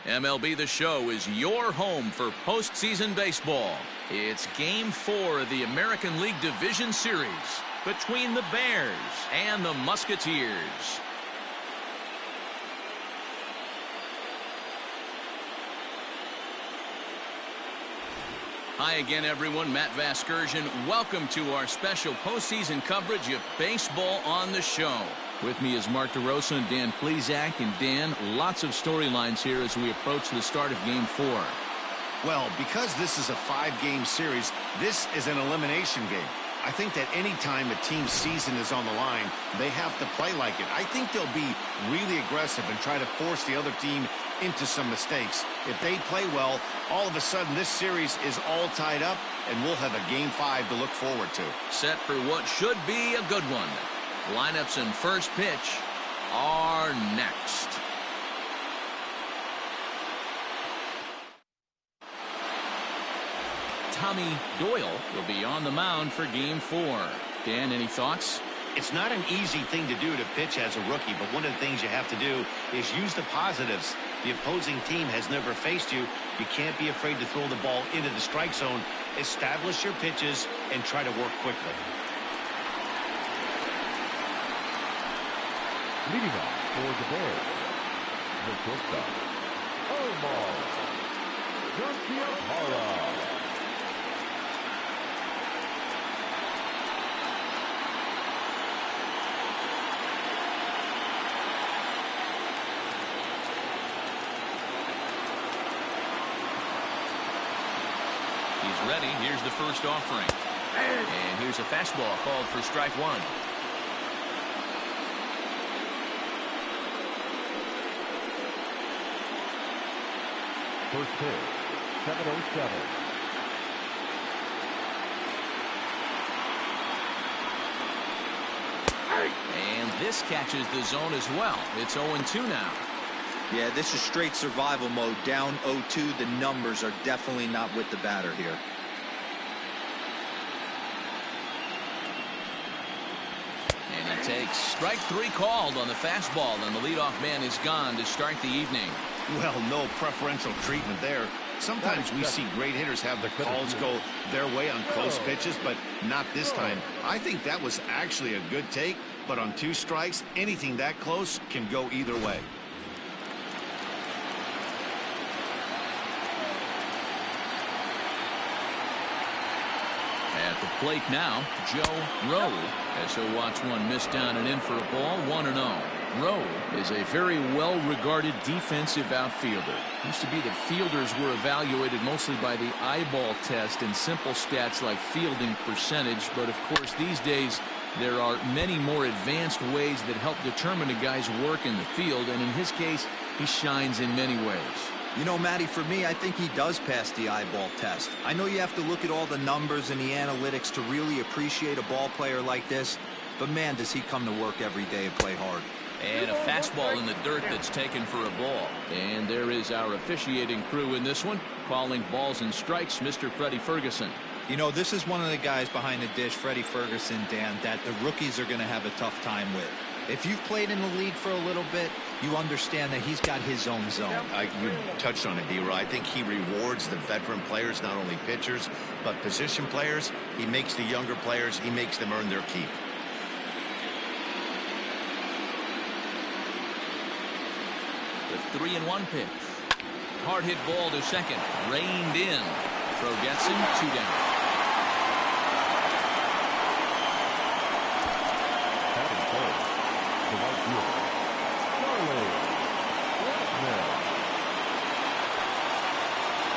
MLB The Show is your home for postseason baseball. It's Game 4 of the American League Division Series between the Bears and the Musketeers. Hi again, everyone. Matt Vasgersian. Welcome to our special postseason coverage of Baseball on the Show. With me is Mark DeRosa and Dan Plesac. And Dan, lots of storylines here as we approach the start of Game 4. Well, because this is a 5-game series, this is an elimination game. I think that any time a team's season is on the line, they have to play like it. I think they'll be really aggressive and try to force the other team into some mistakes. If they play well, all of a sudden this series is all tied up, and we'll have a Game 5 to look forward to. Set for what should be a good one. Lineups and first pitch are next. Tommy Doyle will be on the mound for Game 4. Dan, any thoughts? It's not an easy thing to do to pitch as a rookie, but one of the things you have to do is use the positives. The opposing team has never faced you. You can't be afraid to throw the ball into the strike zone. Establish your pitches and try to work quickly. Leading off for the Bears, the shortstop, Omar Ncaa. He's ready. Here's the first offering. And here's a fastball called for strike one. First pitch, 7:07. And this catches the zone as well. It's 0-2 now. Yeah, this is straight survival mode. Down 0-2. The numbers are definitely not with the batter here. And he takes strike 3 called on the fastball, and the leadoff man is gone to start the evening. Well, no preferential treatment there. Sometimes we see great hitters have the calls go their way on close pitches, but not this time. I think that was actually a good take, but on 2 strikes, anything that close can go either way. At the plate now, Joe Rowe, as he'll watch one miss down and in for a ball, 1-0. Rowe is a very well-regarded defensive outfielder. Used to be that fielders were evaluated mostly by the eyeball test and simple stats like fielding percentage, but of course these days there are many more advanced ways that help determine a guy's work in the field, and in his case, he shines in many ways. You know, Matty, for me, I think he does pass the eyeball test. I know you have to look at all the numbers and the analytics to really appreciate a ball player like this, but man, does he come to work every day and play hard. And a fastball in the dirt that's taken for a ball. And there is our officiating crew in this one, calling balls and strikes, Mr. Freddie Ferguson. You know, this is one of the guys behind the dish, Freddie Ferguson, Dan, that the rookies are going to have a tough time with. If you've played in the league for a little bit, you understand that he's got his own zone. You touched on it, D-Roy. I think he rewards the veteran players, not only pitchers, but position players. He makes the younger players, he makes them earn their keep. The 3-1 pitch. Hard hit ball to second. Reined in. Throw gets him. 2 down.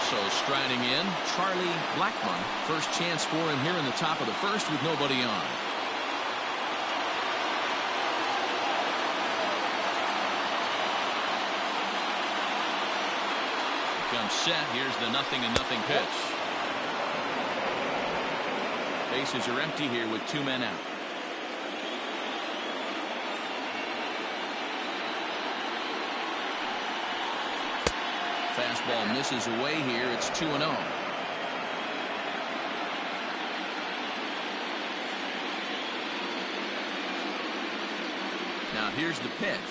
So striding in, Charlie Blackmon. First chance for him here in the top of the first with nobody on. Comes set. Here's the 0-0 pitch. Bases are empty here with 2 men out. Fastball misses away here. It's 2-0. Now here's the pitch.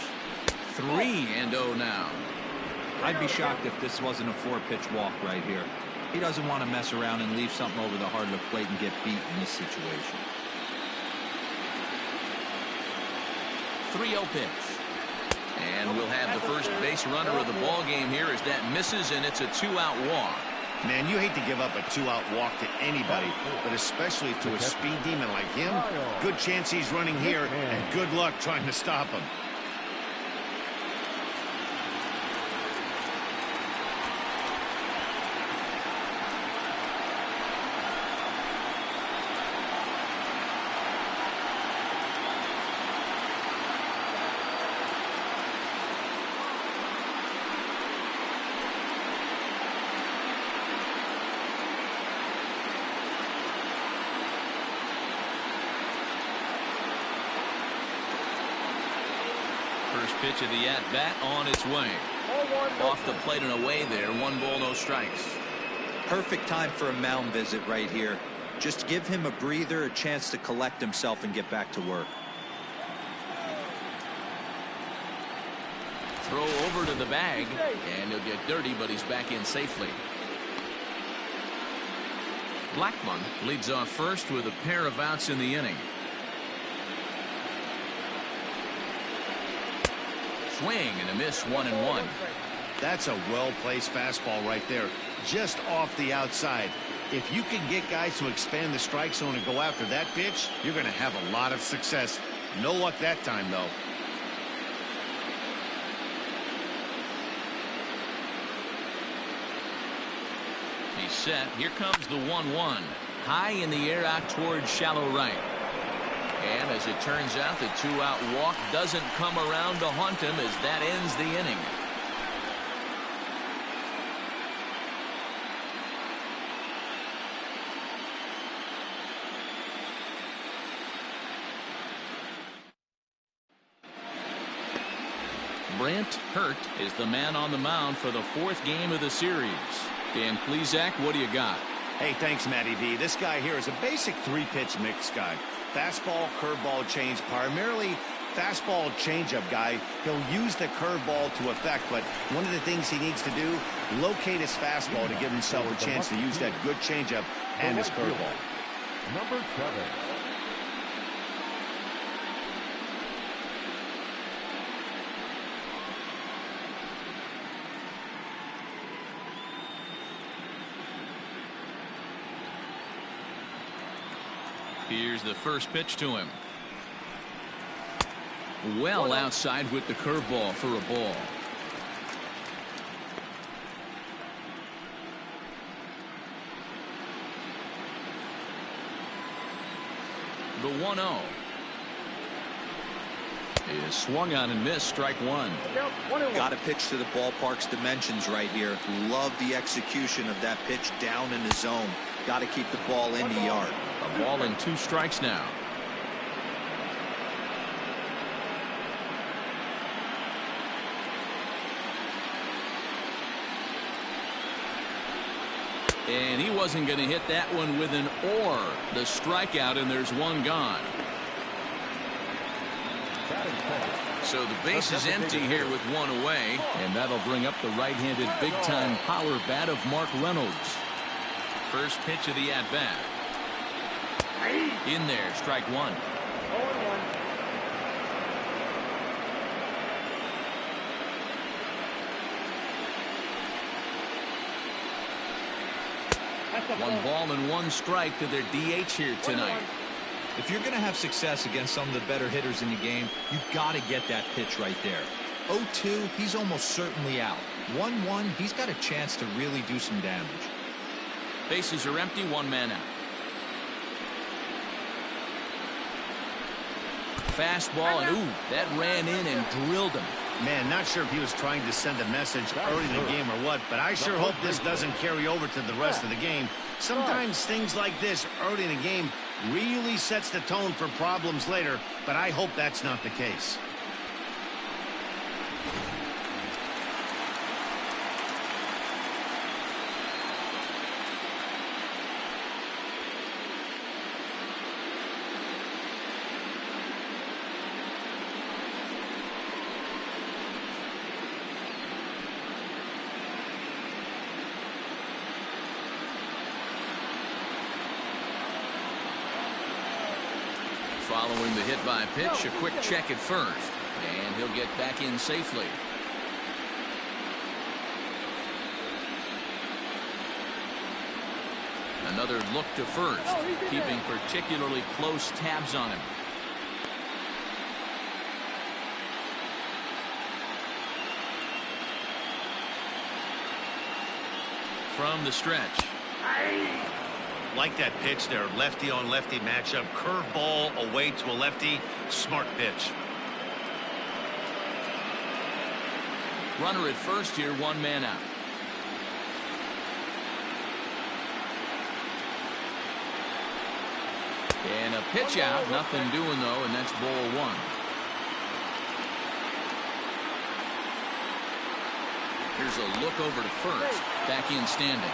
3-0 now. I'd be shocked if this wasn't a 4-pitch walk right here. He doesn't want to mess around and leave something over the heart of the plate and get beat in this situation. 3-0 pitch. And we'll have the first base runner of the ball game here as that misses, and it's a 2-out walk. Man, you hate to give up a 2-out walk to anybody, but especially to a speed demon like him. Good chance he's running here, and good luck trying to stop him. First pitch of the at-bat on its way. Off the plate and away there. 1 ball, no strikes. Perfect time for a mound visit right here. Just give him a breather, a chance to collect himself and get back to work. Throw over to the bag, and he'll get dirty, but he's back in safely. Blackmon leads off first with a pair of outs in the inning. Swing and a miss, 1-1. That's a well-placed fastball right there, just off the outside. If you can get guys to expand the strike zone and go after that pitch, you're going to have a lot of success. No luck that time, though. He's set. Here comes the 1-1. High in the air out towards shallow right. And as it turns out, the 2-out walk doesn't come around to haunt him as that ends the inning. Brant Hurt is the man on the mound for the 4th game of the series. Dan Plesac, what do you got? Hey, thanks, Matty V. This guy here is a basic 3-pitch mix guy. Fastball, curveball, change, primarily fastball changeup guy. He'll use the curveball to effect, but one of the things he needs to do, locate his fastball to give himself a chance to use that good changeup and his curveball. Number 7. Here's the first pitch to him. Well outside with the curveball for a ball. The 1-0 is swung on and missed. Strike 1. Got to pitch to the ballpark's dimensions right here. Love the execution of that pitch down in the zone. Got to keep the ball in the yard. A ball and 2 strikes now. And he wasn't going to hit that one with an or. The strikeout, and there's 1 gone. So the base is empty here with 1 away, and that'll bring up the right-handed big-time power bat of Mark Reynolds. First pitch of the at-bat. In there, strike 1. One ball and 1 strike to their DH here tonight. If you're going to have success against some of the better hitters in the game, you've got to get that pitch right there. 0-2, he's almost certainly out. 1-1, he's got a chance to really do some damage. Bases are empty, 1 man out. Fastball, and ooh, that ran in and drilled him. Man, not sure if he was trying to send a message early in the game or what, but I sure hope this doesn't carry over to the rest of the game. Sometimes things like this early in the game really sets the tone for problems later, but I hope that's not the case. Following the hit by pitch, a quick check at first, and he'll get back in safely. Another look to first, keeping particularly close tabs on him. From the stretch. Like that pitch there, lefty on lefty matchup, curveball away to a lefty, smart pitch. Runner at first here, one man out. And a pitch out, nothing doing though, and that's ball one. Here's a look over to first, back in standing.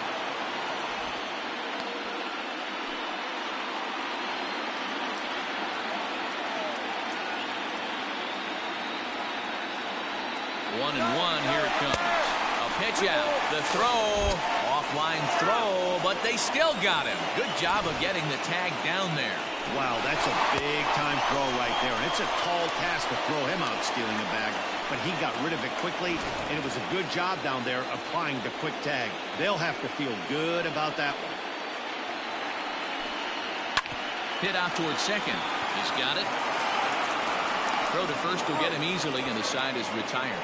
One and one, here it comes. A pitch out, the throw, offline throw, but they still got him. Good job of getting the tag down there. Wow, that's a big-time throw right there, and it's a tall task to throw him out stealing a bag, but he got rid of it quickly, and it was a good job down there applying the quick tag. They'll have to feel good about that one. Hit out towards second. He's got it. Throw to first will get him easily, and the side is retired.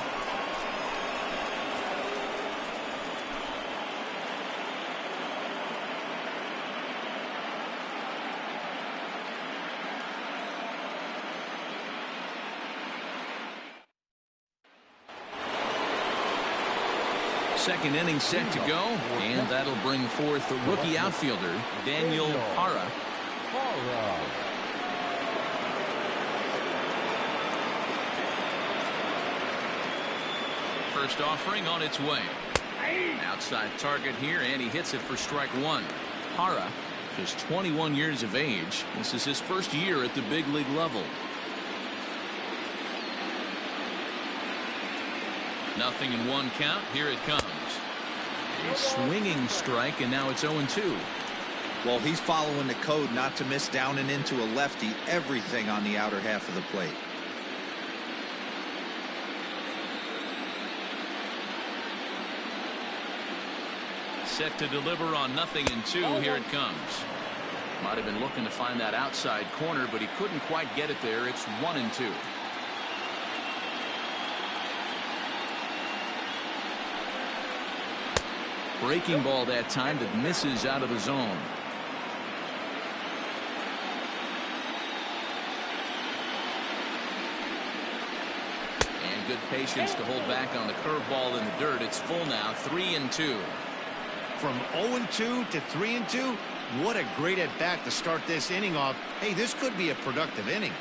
Second inning set to go, and that'll bring forth the rookie outfielder, Ncaa. First offering on its way. Outside target here, and he hits it for strike one. Ncaa, just 21 years of age. This is his first year at the big league level. Nothing in one count. Here it comes. A swinging strike, and now it's 0-2. Well, he's following the code not to miss down and into a lefty. Everything on the outer half of the plate. Set to deliver on 0-2. Here it comes. Might have been looking to find that outside corner, but he couldn't quite get it there. It's 1-2. Breaking ball that time that misses out of the zone. And good patience to hold back on the curveball in the dirt. It's full now, 3-2. From 0-2 to 3-2, what a great at-bat to start this inning off. Hey, this could be a productive inning.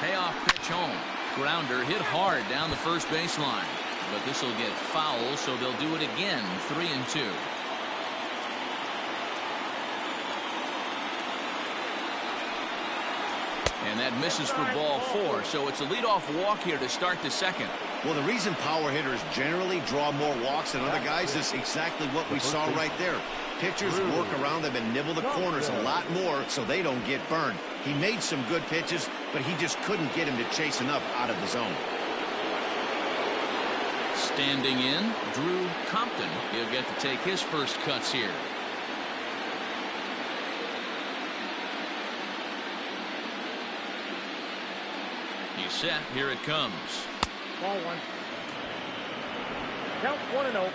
Payoff pitch home. Grounder hit hard down the first baseline. But this will get foul, so they'll do it again. 3-2. And that misses for ball four. So it's a leadoff walk here to start the second. Well, the reason power hitters generally draw more walks than other guys is exactly what we saw right there. Pitchers work around them and nibble the corners a lot more so they don't get burned. He made some good pitches, but he just couldn't get him to chase enough out of the zone. Standing in, Drew Compton. He'll get to take his first cuts here. He's set. Here it comes. Ball one. Count 1-0.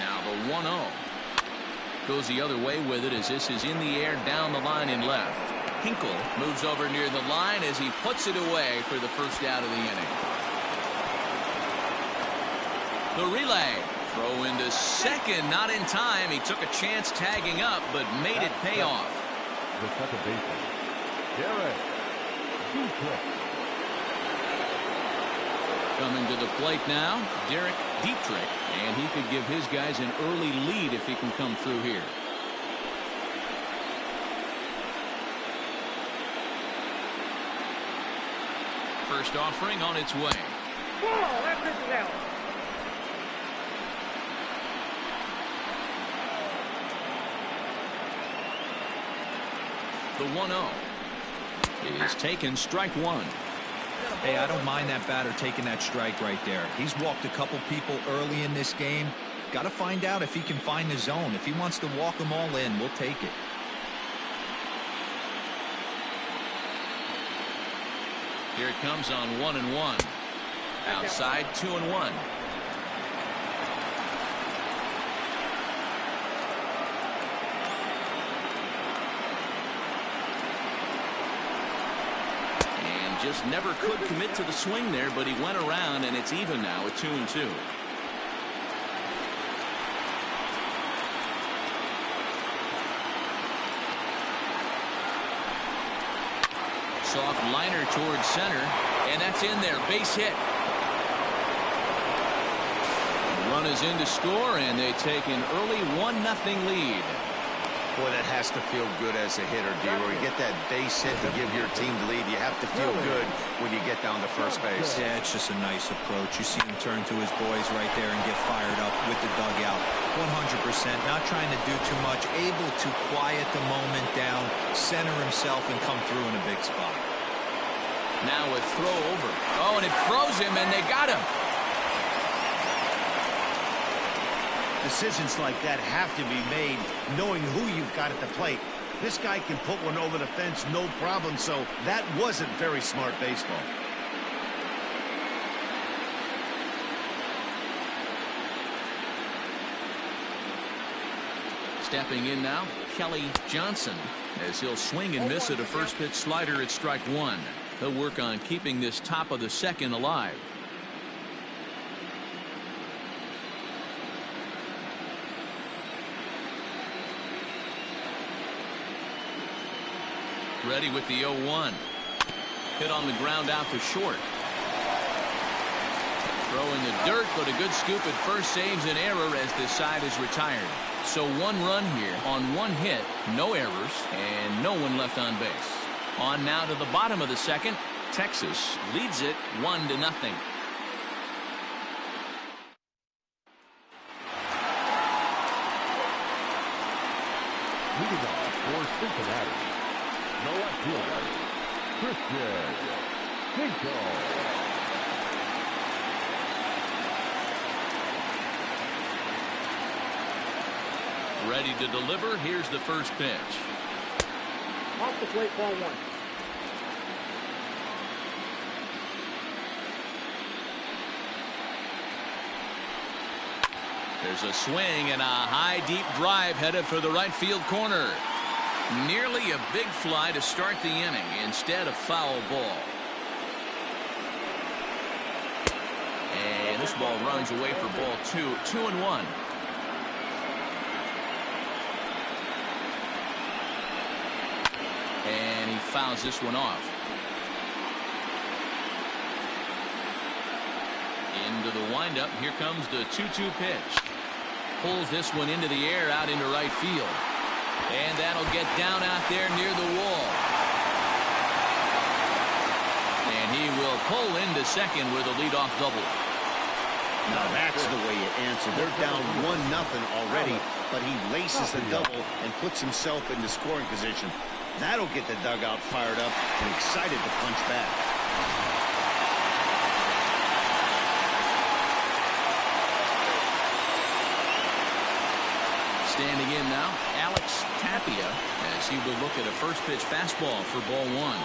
Now the 1-0. Goes the other way with it as this is in the air down the line and left. Hinkle moves over near the line as he puts it away for the first out of the inning. The relay. Throw into second, not in time. He took a chance tagging up, but made it pay off. The second baseman, Derek Dietrich. Coming to the plate now, Derek Dietrich, and he could give his guys an early lead if he can come through here. First offering on its way. The 1-0 is taken, strike one. Hey, I don't mind that batter taking that strike right there. He's walked a couple people early in this game. Got to find out if he can find the zone. If he wants to walk them all in, we'll take it. Here it comes on 1-1. Outside 2-1. Just never could commit to the swing there, but he went around, and it's even now at 2-2. Soft liner towards center, and that's in there. Base hit. The run is in to score, and they take an early 1-0 lead. Boy, that has to feel good as a hitter, D. Where you get that base hit to give your team the lead, you have to feel good when you get down to first base. Yeah, it's just a nice approach. You see him turn to his boys right there and get fired up with the dugout. 100%, not trying to do too much, able to quiet the moment down, center himself, and come through in a big spot. Now a throw over. Oh, and it froze him, and they got him. Decisions like that have to be made knowing who you've got at the plate. This guy can put one over the fence no problem, so that wasn't very smart baseball. Stepping in now, Kelly Johnson, as he'll swing and miss at a first pitch slider at strike one. He'll work on keeping this top of the second alive. Ready with the 0-1. Hit on the ground out to short. Throw in the dirt, but a good scoop at first saves an error as this side is retired. So one run here on one hit, no errors, and no one left on base. On now to the bottom of the second. Texas leads it 1-0. Leading off for Cincinnati, no left fielder, Christian Ncaa. Ready to deliver. Here's the first pitch. Off the plate, ball one. There's a swing and a high deep drive headed for the right field corner. Nearly a big fly to start the inning. Instead, a foul ball. And this ball runs away for ball two. 2-1. And he fouls this one off. Into the windup. Here comes the 2-2 pitch. Pulls this one into the air out into right field. And that'll get down out there near the wall. And he will pull into second with a leadoff double. Now that's the way you answer. They're down 1-0 already, but he laces the double and puts himself into scoring position. That'll get the dugout fired up and excited to punch back. Standing in now, Alex Tapia, as he will look at a first pitch fastball for ball one.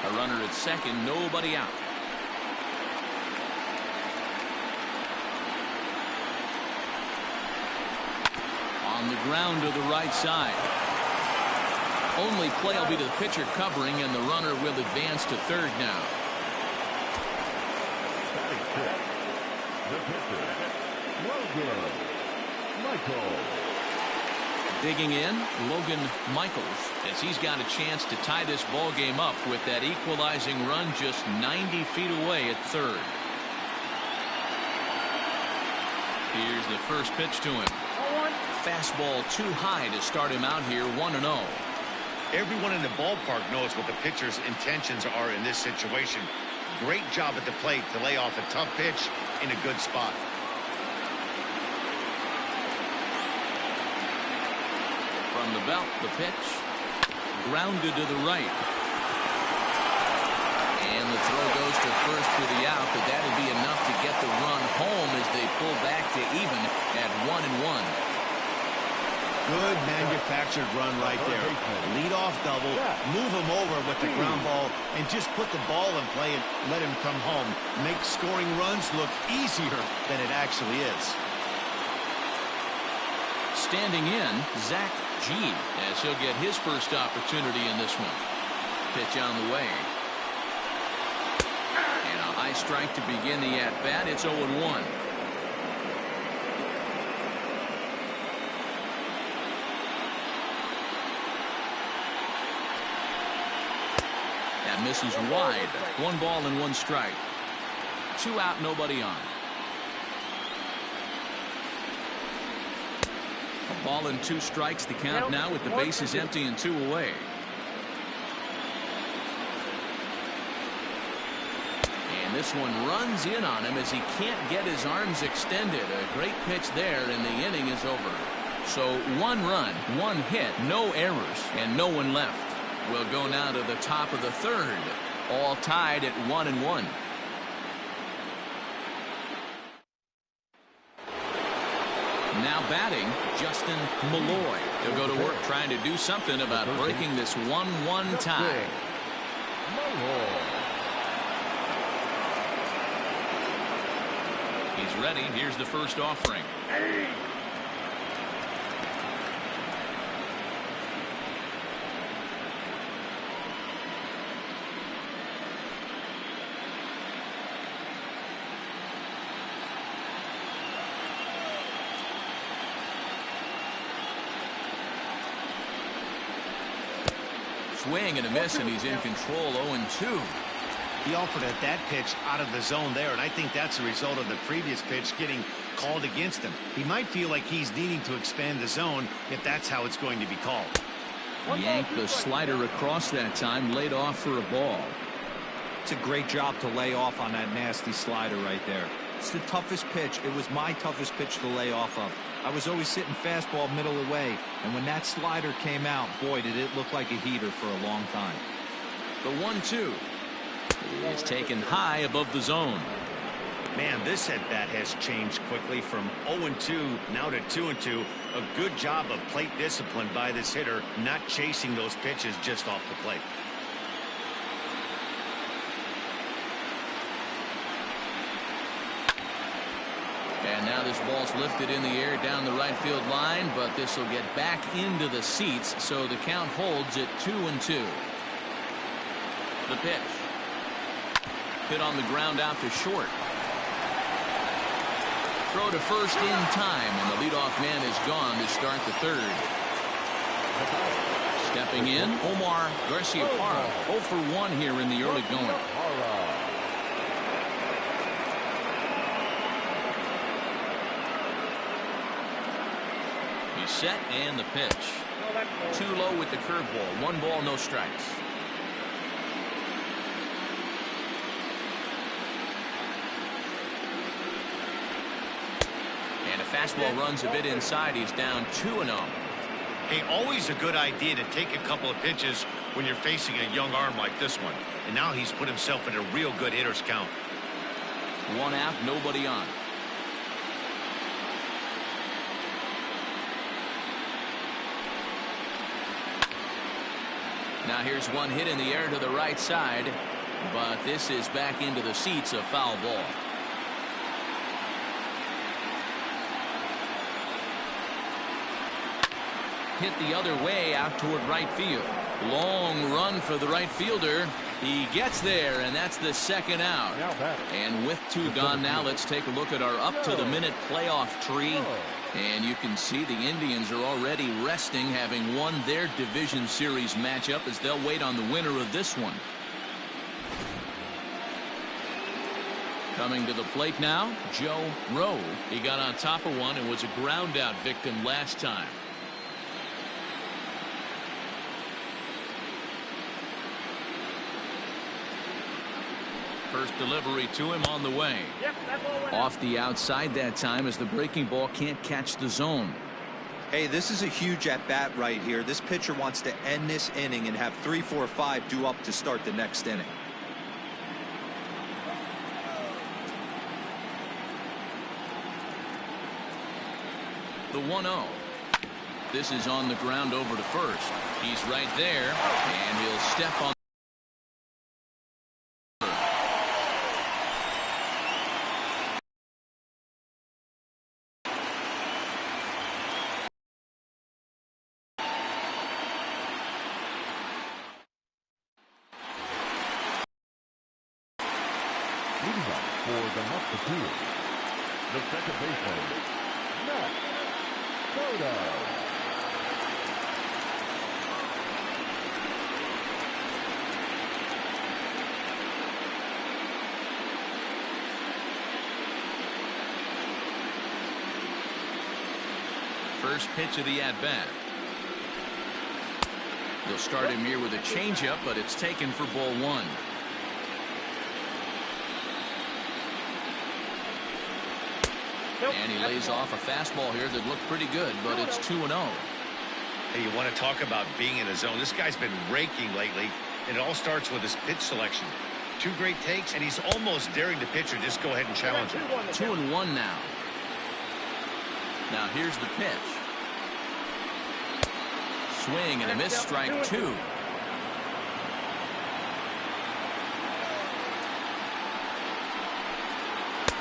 A runner at second, nobody out. On the ground to the right side. Only play will be to the pitcher covering, and the runner will advance to third now. The pitcher, Logan Michaels. Digging in, Logan Michaels, as he's got a chance to tie this ball game up with that equalizing run just 90 feet away at third. Here's the first pitch to him. Fastball too high to start him out here, 1-0. Everyone in the ballpark knows what the pitcher's intentions are in this situation. Great job at the plate to lay off a tough pitch in a good spot. From the belt, the pitch. Grounded to the right. And the throw goes to first for the out, but that'll be enough to get the run home as they pull back to even at 1-1. Good manufactured run right there. Lead off double, move him over with the ground ball, and just put the ball in play and let him come home. Make scoring runs look easier than it actually is. Standing in, Zach G, as he'll get his first opportunity in this one. Pitch on the way. And a high strike to begin the at-bat. It's 0-1. That misses wide. 1 ball and 1 strike. 2 out, nobody on. A ball and 2 strikes, the count now with the bases empty and 2 away. And this one runs in on him as he can't get his arms extended. A great pitch there, and the inning is over. So 1 run, 1 hit, no errors, and no one left. We'll go now to the top of the 3rd. All tied at 1-1. Now batting, Justin Malloy. He'll go to work trying to do something about breaking this 1-1 tie. He's ready. Here's the first offering. Swing and a miss, and he's in control. 0-2. He offered at that pitch out of the zone there, and I think that's a result of the previous pitch getting called against him. He might feel like he's needing to expand the zone if that's how it's going to be called. Yanked the slider across that time, laid off for a ball. It's a great job to lay off on that nasty slider right there. It's the toughest pitch. It was my toughest pitch to lay off of. I was always sitting fastball middle away, and when that slider came out, boy, did it look like a heater for a long time. The 1-2 is taken high above the zone. Man, this at-bat has changed quickly from 0-2 now to 2-2. A good job of plate discipline by this hitter, not chasing those pitches just off the plate. And now this ball's lifted in the air down the right field line, but this will get back into the seats, so the count holds at 2-2. The pitch. Hit on the ground out to short. Throw to first in time, and the leadoff man is gone to start the 3rd. Stepping in, Omar Garciaparra, 0 for 1 here in the early going. He's set, and the pitch. Too low with the curveball. 1 ball, no strikes. And a fastball runs a bit inside. He's down 2-0. Hey, always a good idea to take a couple of pitches when you're facing a young arm like this one. And now he's put himself in a real good hitter's count. 1 out, nobody on. Now here's 1 hit in the air to the right side, but this is back into the seats, a foul ball. Hit the other way out toward right field. Long run for the right fielder. He gets there, and that's the 2nd out. And with 2 gone now, let's take a look at our up-to-the-minute playoff tree. And you can see the Indians are already resting, having won their division series matchup, as they'll wait on the winner of this one. Coming to the plate now, Joe Rowe. He got on top of one and was a ground out victim last time. First delivery to him on the way. Off the outside that time as the breaking ball can't catch the zone. Hey, this is a huge at-bat right here. This pitcher wants to end this inning and have 3, 4, 5 due up to start the next inning. The 1-0. This is on the ground over to first. He's right there, and he'll step on. Leading up for the Musketeers, the second baseman, Ncaa. First pitch of the at-bat. They'll start him here with a changeup, but it's taken for ball 1. And he lays off a fastball here that looked pretty good, but it's 2-0. Hey, you want to talk about being in a zone. This guy's been raking lately, and it all starts with his pitch selection. 2 great takes, and he's almost daring the pitcher just go ahead and challenge him. 2-1 now. Now here's the pitch. Swing and a miss, strike 2.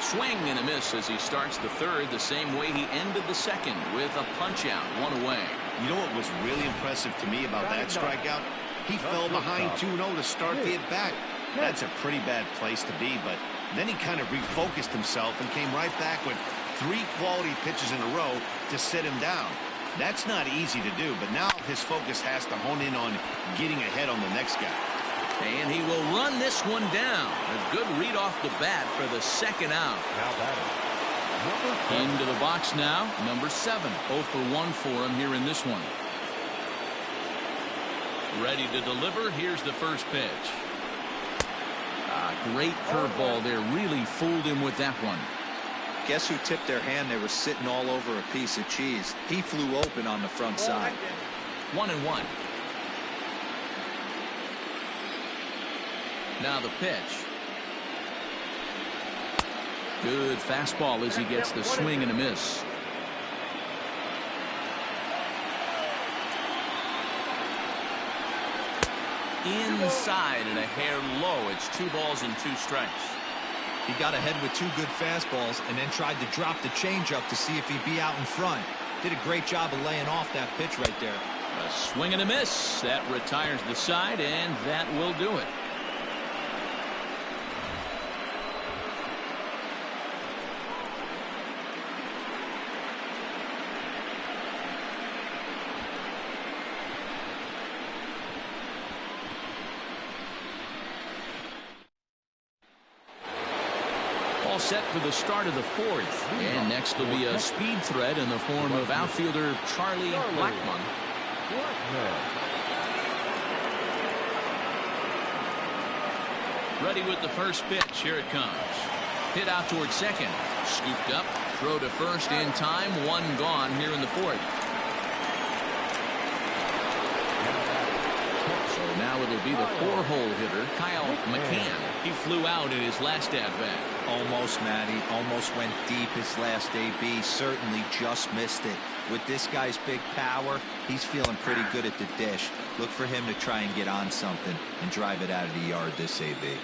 Swing and a miss as he starts the third the same way he ended the second with a punch out, 1 away. You know what was really impressive to me about that strikeout? He fell behind 2-0 to start the at-bat. That's a pretty bad place to be, but then he kind of refocused himself and came right back with 3 quality pitches in a row to sit him down. That's not easy to do, but now his focus has to hone in on getting ahead on the next guy. And he will run this one down. A good read off the bat for the second out. Now batting, Into the box now, number 7. 0 for 1 for him here in this one. Ready to deliver. Here's the first pitch. Great curveball there. Really fooled him with that one. Guess who tipped their hand? They were sitting all over a piece of cheese. He flew open on the front side. 1-1. Now the pitch. Good fastball as he gets the swing and a miss. Inside and a hair low. It's 2 balls and 2 strikes. He got ahead with 2 good fastballs and then tried to drop the changeup to see if he'd be out in front. Did a great job of laying off that pitch right there. A swing and a miss. That retires the side, and that will do it. Set for the start of the 4th, and next will be a speed threat in the form of outfielder Charlie Blackmon. Ready with the first pitch. Here it comes. Hit out towards second. Scooped up. Throw to first in time. 1 gone here in the 4th. So now it'll be the 4-hole hitter, Kyle McCann. He flew out in his last at-bat. Almost, Matty. Almost went deep his last AB. Certainly just missed it. With this guy's big power, he's feeling pretty good at the dish. Look for him to try and get on something and drive it out of the yard this AB.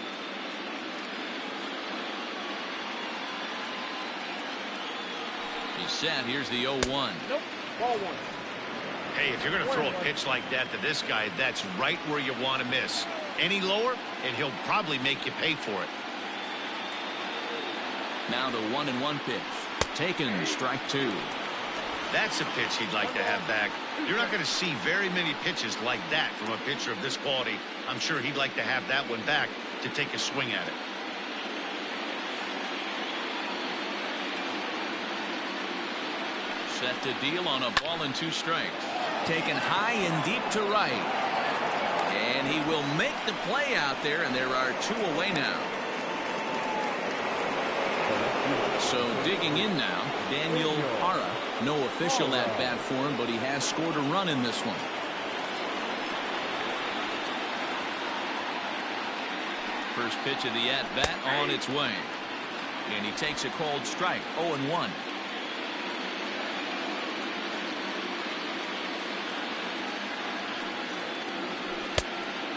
He's set. Here's the 0-1. Nope. Ball 1. Hey, if you're going to throw a pitch like that to this guy, that's right where you want to miss. Any lower, and he'll probably make you pay for it. Now the 1-1 pitch. Taken, strike 2. That's a pitch he'd like to have back. You're not going to see very many pitches like that from a pitcher of this quality. I'm sure he'd like to have that one back to take a swing at it. Set to deal on a ball and 2 strikes. Taken high and deep to right. And he will make the play out there, and there are 2 away now. So digging in now, Daniel Hara. No official at bat for him, but he has scored a run in this one. First pitch of the at-bat on its way. And he takes a called strike, 0-1.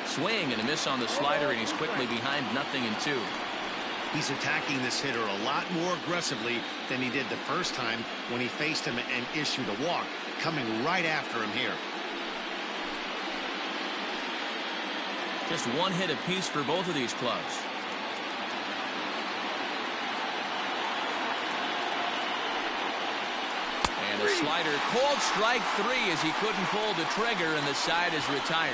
Swing and a miss on the slider, and he's quickly behind 0-2. He's attacking this hitter a lot more aggressively than he did the first time when he faced him and issued a walk, coming right after him here. Just 1 hit apiece for both of these clubs. And a slider, called strike 3 as he couldn't pull the trigger, and the side is retired.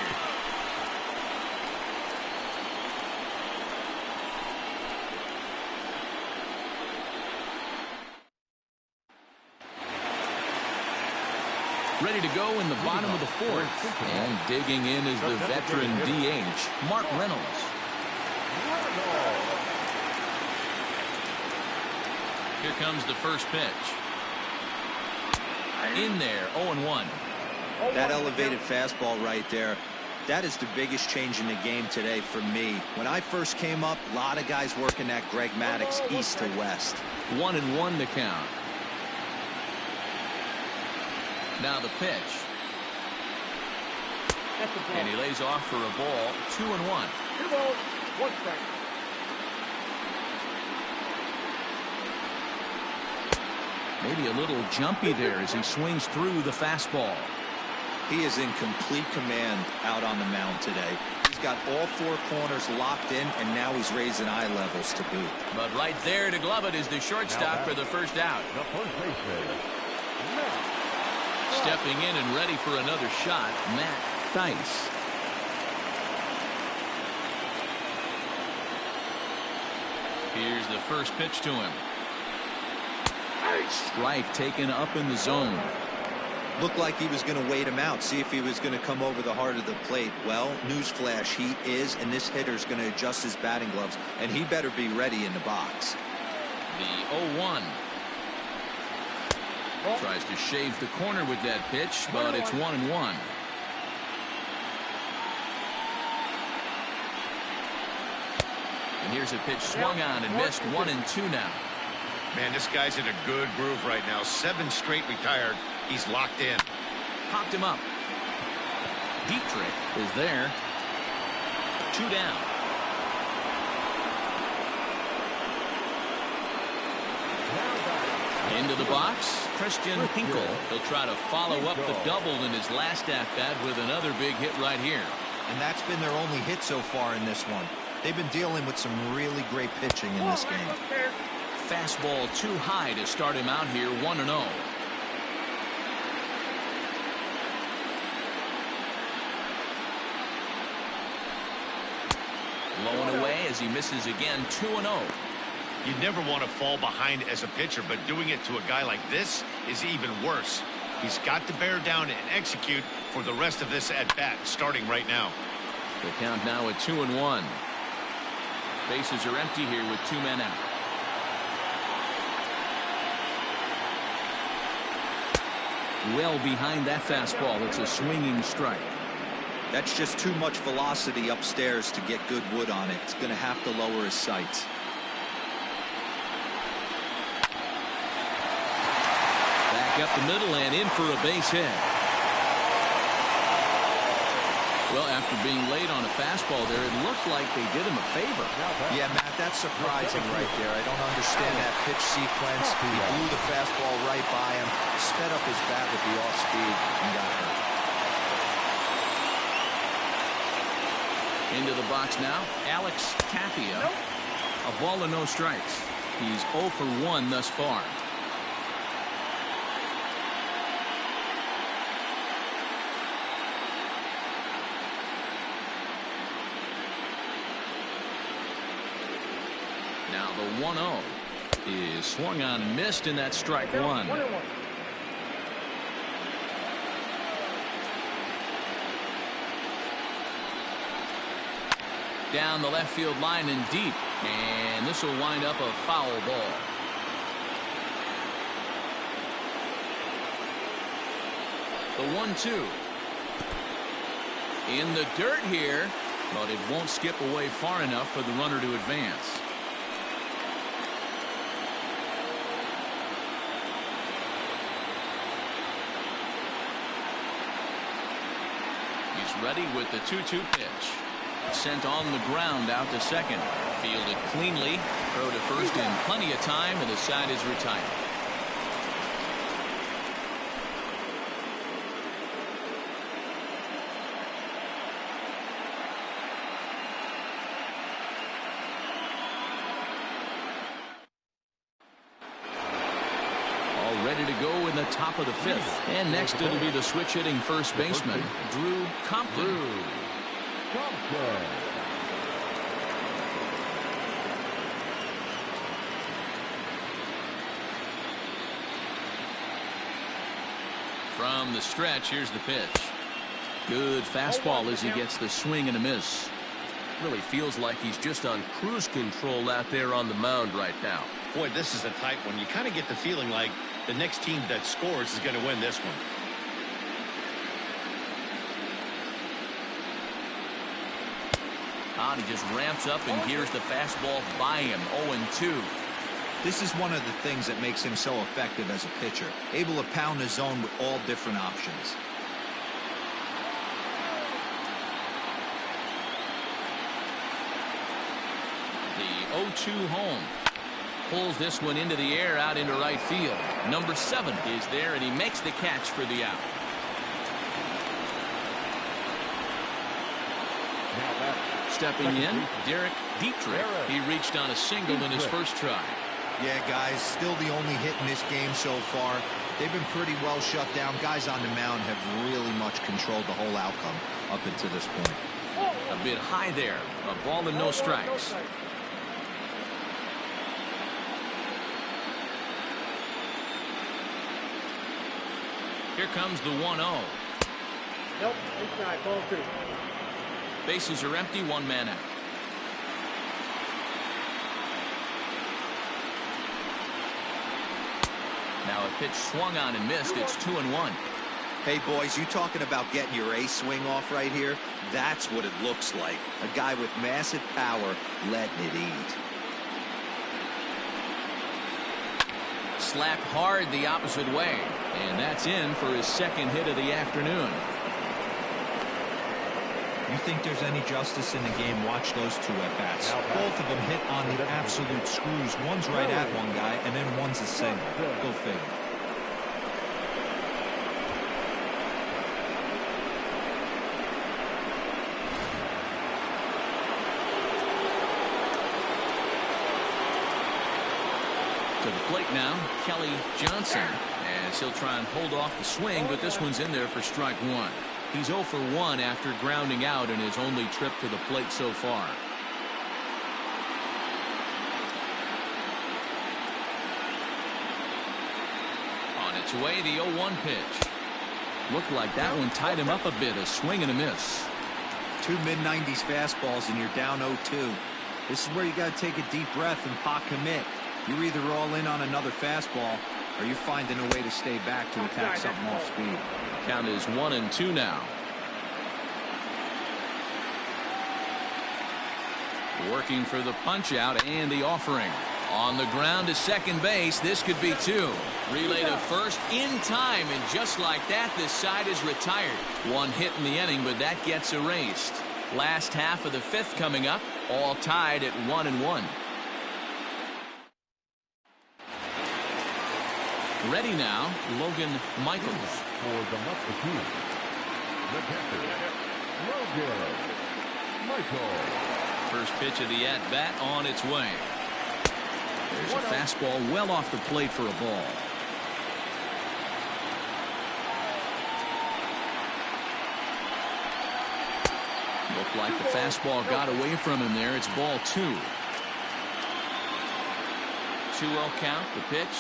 Ready to go in the bottom of the 4th. And digging in is the veteran DH, Mark Reynolds. Here comes the first pitch. In there, 0-1. That elevated fastball right there, that is the biggest change in the game today for me. When I first came up, a lot of guys working that Greg Maddux east to west. 1-1 to count. Now the pitch. And he lays off for a ball. 2-1. 2 balls, 1 strike. Maybe a little jumpy there as he swings through the fastball. He is in complete command out on the mound today. He's got all 4 corners locked in, and now he's raising eye levels to boot. But right there to glove it is the shortstop for the first out. The first baseman, Stepping in and ready for another shot, Matt Thaiss. Here's the first pitch to him. Strike taken up in the zone. Looked like he was going to wait him out, see if he was going to come over the heart of the plate. Well, newsflash, he is, and this hitter's going to adjust his batting gloves, and he better be ready in the box. The 0-1. Tries to shave the corner with that pitch, but it's 1-1. And here's a pitch swung on and missed. 1-2 now. Man, this guy's in a good groove right now. 7 straight retired. He's locked in. Popped him up. Dietrich is there. 2 down. Into the box, Christian Hinkle. He'll try to follow up the double in his last at-bat with another big hit right here. And that's been their only hit so far in this one. They've been dealing with some really great pitching in this game. Fastball too high to start him out here, 1-0. Low and away as he misses again, 2-0. You never want to fall behind as a pitcher, but doing it to a guy like this is even worse. He's got to bear down and execute for the rest of this at-bat, starting right now. The count now at 2-1. Bases are empty here with 2 men out. Well behind that fastball. It's a swinging strike. That's just too much velocity upstairs to get good wood on it. It's going to have to lower his sights. Up the middle and in for a base hit. Well, after being late on a fastball there, it looked like they did him a favor. Yeah, Matt, that's surprising right there. I don't understand that pitch sequence. He blew the fastball right by him, sped up his bat with the off speed, and got hurt. Into the box now, Alex Tapia. A ball and no strikes. He's 0 for 1 thus far. Now the 1-0 is swung on and missed, and that's strike 1. Down the left field line and deep. And this will wind up a foul ball. The 1-2. In the dirt here, but it won't skip away far enough for the runner to advance. He's ready with the 2-2 pitch. Sent on the ground out to second. Fielded cleanly. Throw to first in plenty of time, and the side is retired. Ready to go in the top of the fifth. And next it'll be the switch hitting first baseman, Drew Compton. From the stretch, here's the pitch. Good fastball as he gets the swing and a miss. Really feels like he's just on cruise control out there on the mound right now. Boy, this is a tight one. You kind of get the feeling like the next team that scores is going to win this one. He just ramps up and gears the fastball by him. 0-2. This is one of the things that makes him so effective as a pitcher. Able to pound the zone with all different options. The 0-2 home. Pulls this one into the air out into right field. Number 7 is there, and he makes the catch for the out. Stepping in, Derek Dietrich. He reached on a single in his first try. Yeah, guys, still the only hit in this game so far. They've been pretty well shut down. Guys on the mound have really much controlled the whole outcome up until this point. A bit high there. A ball and no strikes. Here comes the 1-0. Nope, inside, ball 2. Bases are empty, one man out. Now a pitch swung on and missed. It's 2-1. Hey, boys, you talking about getting your ace swing off right here? That's what it looks like. A guy with massive power letting it eat. Slapped hard the opposite way. And that's in for his second hit of the afternoon. You think there's any justice in the game? Watch those two at-bats. Both of them hit on the absolute screws. One's right at one guy, and then one's a single. Go figure. To the plate now, Kelly Johnson. As he'll try and hold off the swing, but this one's in there for strike 1. He's 0 for 1 after grounding out in his only trip to the plate so far. On its way, the 0-1 pitch. Looked like that one tied him up a bit. A swing and a miss. 2 mid-90s fastballs and you're down 0-2. This is where you got to take a deep breath and pot commit. You're either all in on another fastball or you're finding a way to stay back to attack something off speed. Count is 1-2 now. Working for the punch out and the offering. On the ground to second base. This could be 2. Relay to first in time, and just like that, this side is retired. 1 hit in the inning, but that gets erased. Last half of the 5th coming up, all tied at 1-1. Ready now, Logan Michaels. For the Musketeers, the catcher, Logan Michaels. First pitch of the at-bat on its way. There's a fastball well off the plate for a ball. Looked like the fastball got away from him there. It's ball 2. 2-0 count. The pitch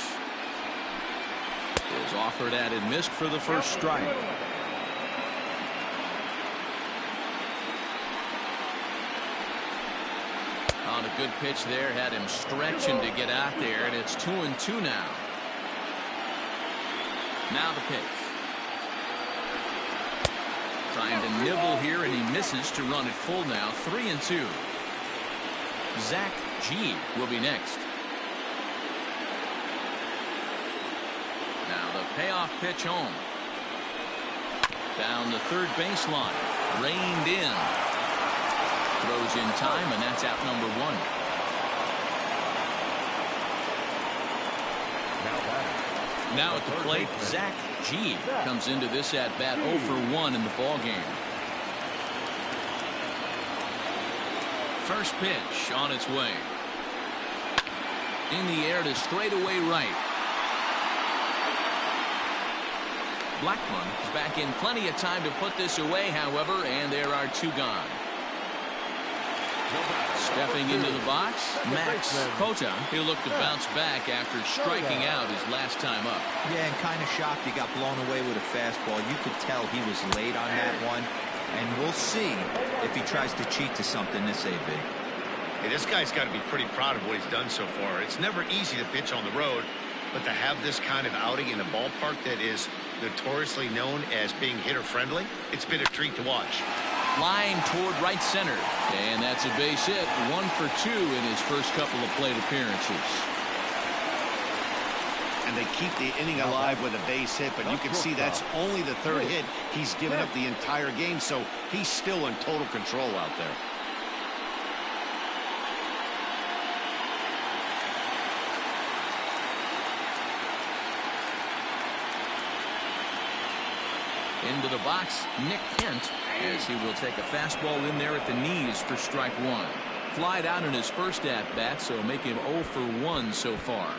is offered at and missed for the first strike. good pitch there, had him stretching to get out there, and it's 2-2 now. Now the pitch. Trying to nibble here, and he misses to run it full now. 3-2. Zach G will be next. Now the payoff pitch home. Down the third baseline. Reined in. Throws in time, and that's out number 1. Now at the plate, Zach G comes into this at bat 0 for 1 in the ball game. First pitch on its way. In the air to straightaway right. Blackman is back in plenty of time to put this away, however, and there are 2 gone. Stepping into the box, Max Cota. He'll look to bounce back after striking out his last time up. Yeah, and kind of shocked he got blown away with a fastball. You could tell he was late on that one, and we'll see if he tries to cheat to something this AB. Hey, this guy's got to be pretty proud of what he's done so far. It's never easy to pitch on the road, but to have this kind of outing in a ballpark that is notoriously known as being hitter-friendly, it's been a treat to watch. Line toward right center, and that's a base hit. 1 for 2 in his first couple of plate appearances. And they keep the inning alive with a base hit, but you can see that's only the 3rd hit he's given up the entire game, so he's still in total control out there. Into the box, Nick Kent, as he will take a fastball in there at the knees for strike 1. Flied out in his first at-bat, so make him 0 for 1 so far.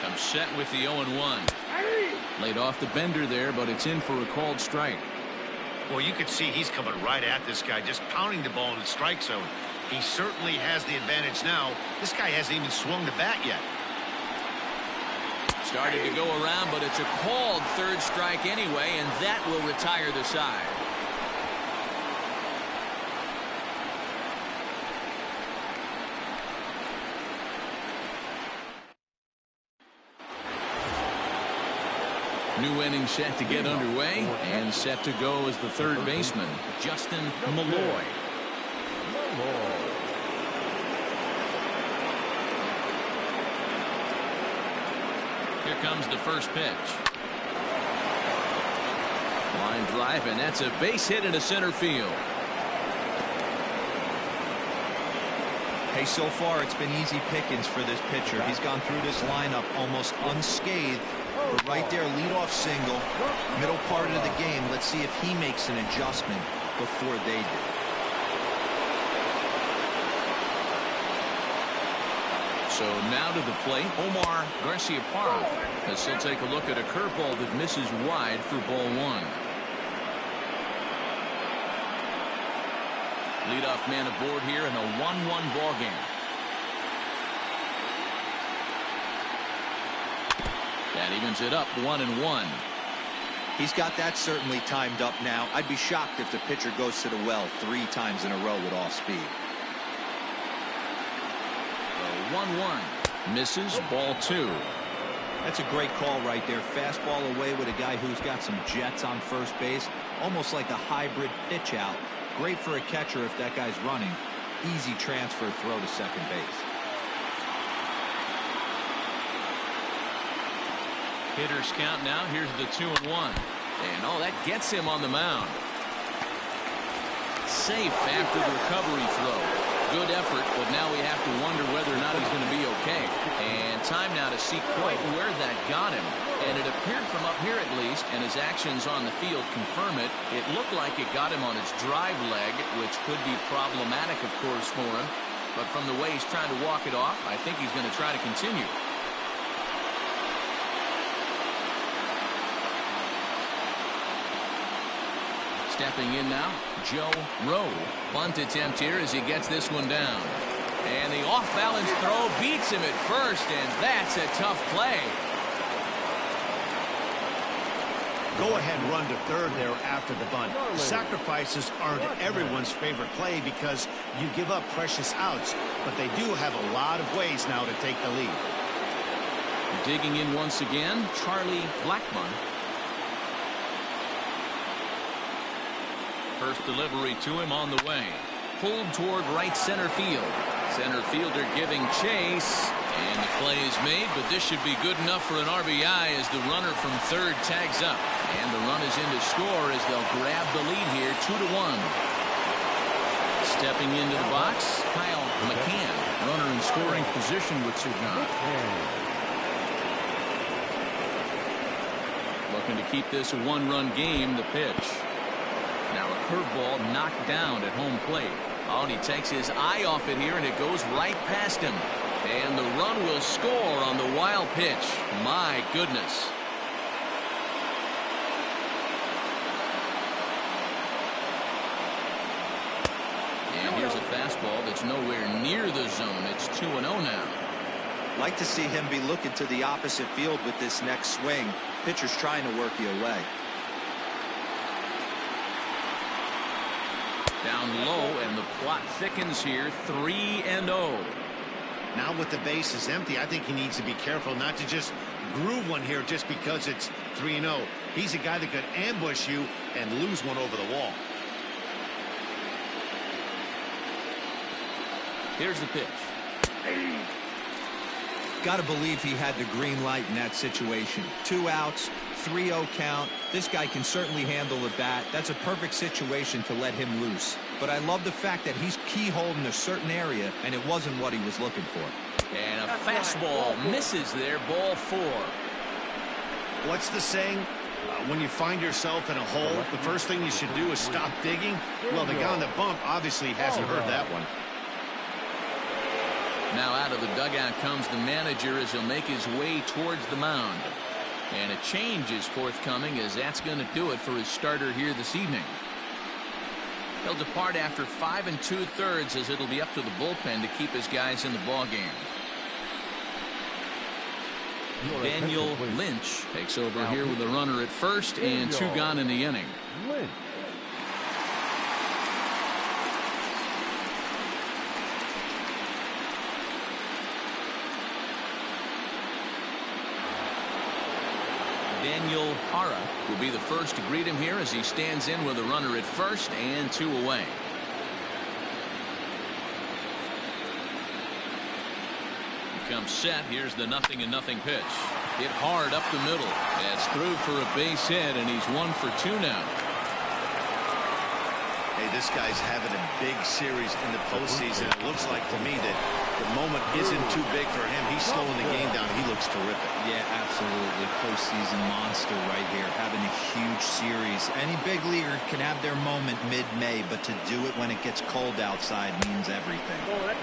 Comes set with the 0-1. Laid off the bender there, but it's in for a called strike. Well, you can see he's coming right at this guy, just pounding the ball in the strike zone. He certainly has the advantage now. This guy hasn't even swung the bat yet. Started to go around, but it's a called 3rd strike anyway, and that will retire the side. New inning set to get underway, and set to go as the 3rd baseman, Justin Malloy. Here comes the first pitch. Line drive, and that's a base hit into center field. Hey, so far it's been easy pickings for this pitcher. He's gone through this lineup almost unscathed. But right there, leadoff single, middle part of the game. Let's see if he makes an adjustment before they do. So now to the plate, Omar Garciaparra, as he'll take a look at a curveball that misses wide for ball 1. Leadoff man aboard here in a 1-1 ball game. That evens it up 1-1. He's got that certainly timed up now. I'd be shocked if the pitcher goes to the well 3 times in a row with off speed. 1-1. Misses, ball 2. That's a great call right there. Fastball away with a guy who's got some jets on first base. Almost like a hybrid pitch out. Great for a catcher if that guy's running. Easy transfer throw to second base. Hitters count now. Here's the 2-1. And oh, that gets him on the mound. Safe after the recovery throw. Good effort, but now we have to wonder whether or not he's going to be okay. And time now to see quite where that got him. And it appeared from up here at least, and his actions on the field confirm it. It looked like it got him on his drive leg, which could be problematic, of course, for him. But from the way he's trying to walk it off, I think he's going to try to continue. Stepping in now, Joe Rowe. Bunt attempt here as he gets this one down. And the off-balance throw beats him at first, and that's a tough play. go-ahead run to third there after the bunt. Sacrifices aren't everyone's favorite play because you give up precious outs, but they do have a lot of ways now to take the lead. Digging in once again, Charlie Blackmon. First delivery to him on the way. Pulled toward right center field. Center fielder giving chase. And the play is made, but this should be good enough for an RBI as the runner from third tags up. And the run is in to score as they'll grab the lead here 2-1. Stepping into the box, Kyle McCann, runner in scoring position with 2 gone. Looking to keep this a 1-run game, the pitch. Now a curveball knocked down at home plate. Oh, and he takes his eye off it here, and it goes right past him. And the run will score on the wild pitch. My goodness. And here's a fastball that's nowhere near the zone. It's 2-0 now. Like to see him be looking to the opposite field with this next swing. Pitcher's trying to work you away. Down low, and the plot thickens here. 3-0. Now with the bases empty, I think he needs to be careful not to just groove one here just because it's 3-0. He's a guy that could ambush you and lose one over the wall. Here's the pitch. Got to believe he had the green light in that situation. 2 outs, 3-0 count. This guy can certainly handle the bat. That's a perfect situation to let him loose. But I love the fact that he's keyholed in a certain area, and it wasn't what he was looking for. And a fastball misses there. Ball 4. What's the saying? When you find yourself in a hole, the first thing you should do is stop digging. Well, the guy on the bump obviously hasn't heard that one. Now out of the dugout comes the manager as he'll make his way towards the mound. And a change is forthcoming, as that's going to do it for his starter here this evening. He'll depart after 5 2/3 as it'll be up to the bullpen to keep his guys in the ball game. Daniel Lynch takes over here with a runner at first and 2 gone in the inning. Daniel Hara will be the first to greet him here as he stands in with a runner at first and 2 away. He comes set. Here's the 0-0 pitch. Hit hard up the middle. That's through for a base hit, and he's 1 for 2 now. Hey, this guy's having a big series in the postseason. It looks like to me that the moment isn't too big for him. He's slowing the game down. He looks terrific. Yeah, absolutely. Postseason monster right here. Having a huge series. Any big leaguer can have their moment mid-May, but to do it when it gets cold outside means everything.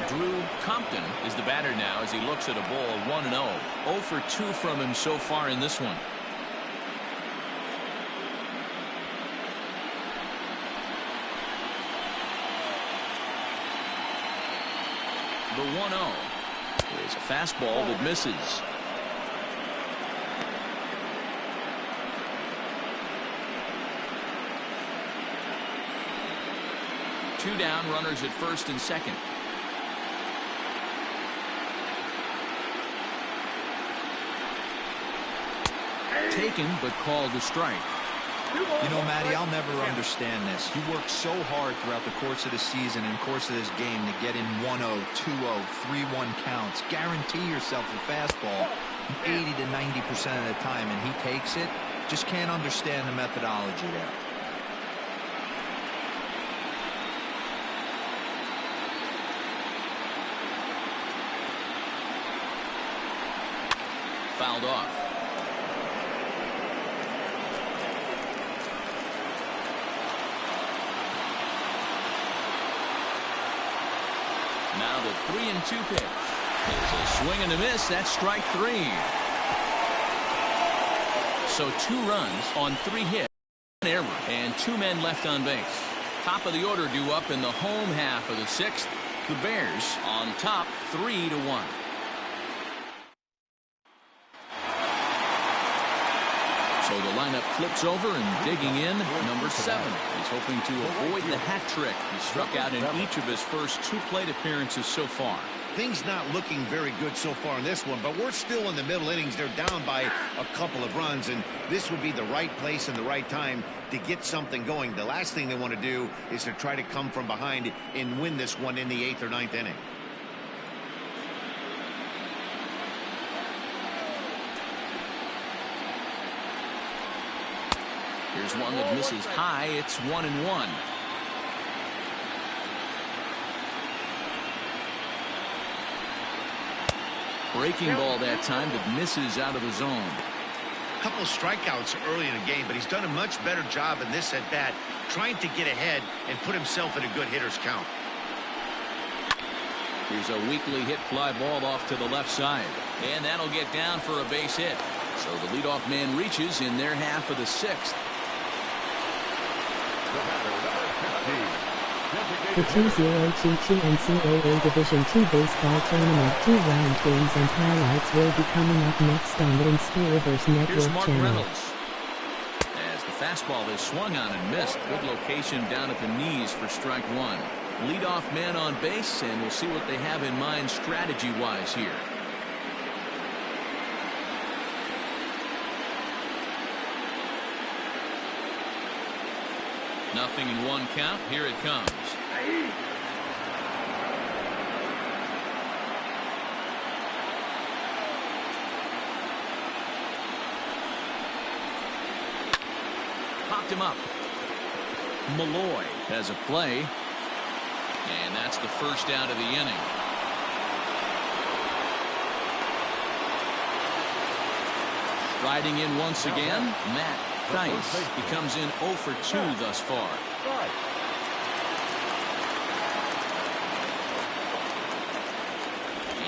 Drew Compton is the batter now as he looks at a ball 1-0. 0 for 2 from him so far in this one. The 1-0 is a fastball that misses. Two down, runners at first and second. Taken, but called a strike. You know, Matty, I'll never understand this. You work so hard throughout the course of the season and course of this game to get in 1-0, 2-0, 3-1 counts. Guarantee yourself a fastball 80 to 90% of the time, and he takes it. Just can't understand the methodology there. Fouled off. Now the 3-2 pitch. It's a swing and a miss. That's strike 3. So 2 runs on 3 hits. An error and 2 men left on base. Top of the order due up in the home half of the 6th. The Bears on top 3-1. So the lineup flips over, and digging in, number 7. He's hoping to avoid the hat trick. He struck out in each of his first 2 plate appearances so far. Things not looking very good so far in this one, but we're still in the middle innings. They're down by a couple of runs, and this would be the right place and the right time to get something going. The last thing they want to do is to try to come from behind and win this one in the 8th or 9th inning. Here's one that misses high. It's 1-1. Breaking ball that time that misses out of the zone. A couple of strikeouts early in the game, but he's done a much better job in this at bat, trying to get ahead and put himself in a good hitter's count. Here's a weakly hit fly ball off to the left side, and that'll get down for a base hit. So the leadoff man reaches in their half of the 6th. The 2022 NCAA Division II Baseball Tournament 2-round games and highlights will be coming up next on the Inspiriverse Here's Network Mark channel. Reynolds. As the fastball is swung on and missed. Good location down at the knees for strike 1. Leadoff man on base, and we'll see what they have in mind strategy-wise here. Nothing in 1 count. Here it comes. Popped him up. Malloy has a play. And that's the first out of the inning. Striding in once again, Matt Nice. He comes in 0 for 2 thus far.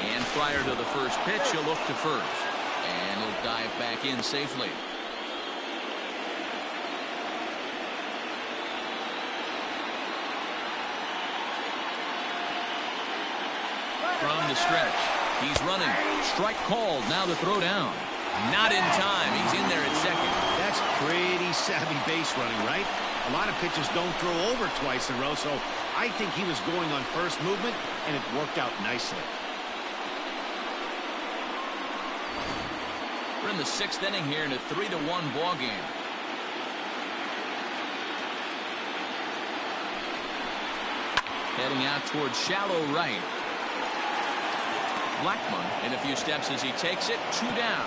And prior to the first pitch, he'll look to first. And he'll dive back in safely. From the stretch, he's running. Strike called. Now the throw down. Not in time. He's in there at second. That's pretty savvy base running, right? A lot of pitchers don't throw over twice in a row, so I think he was going on first movement, and it worked out nicely. We're in the 6th inning here in a 3-1 ball game. Heading out towards shallow right. Blackmon in a few steps as he takes it. 2 down.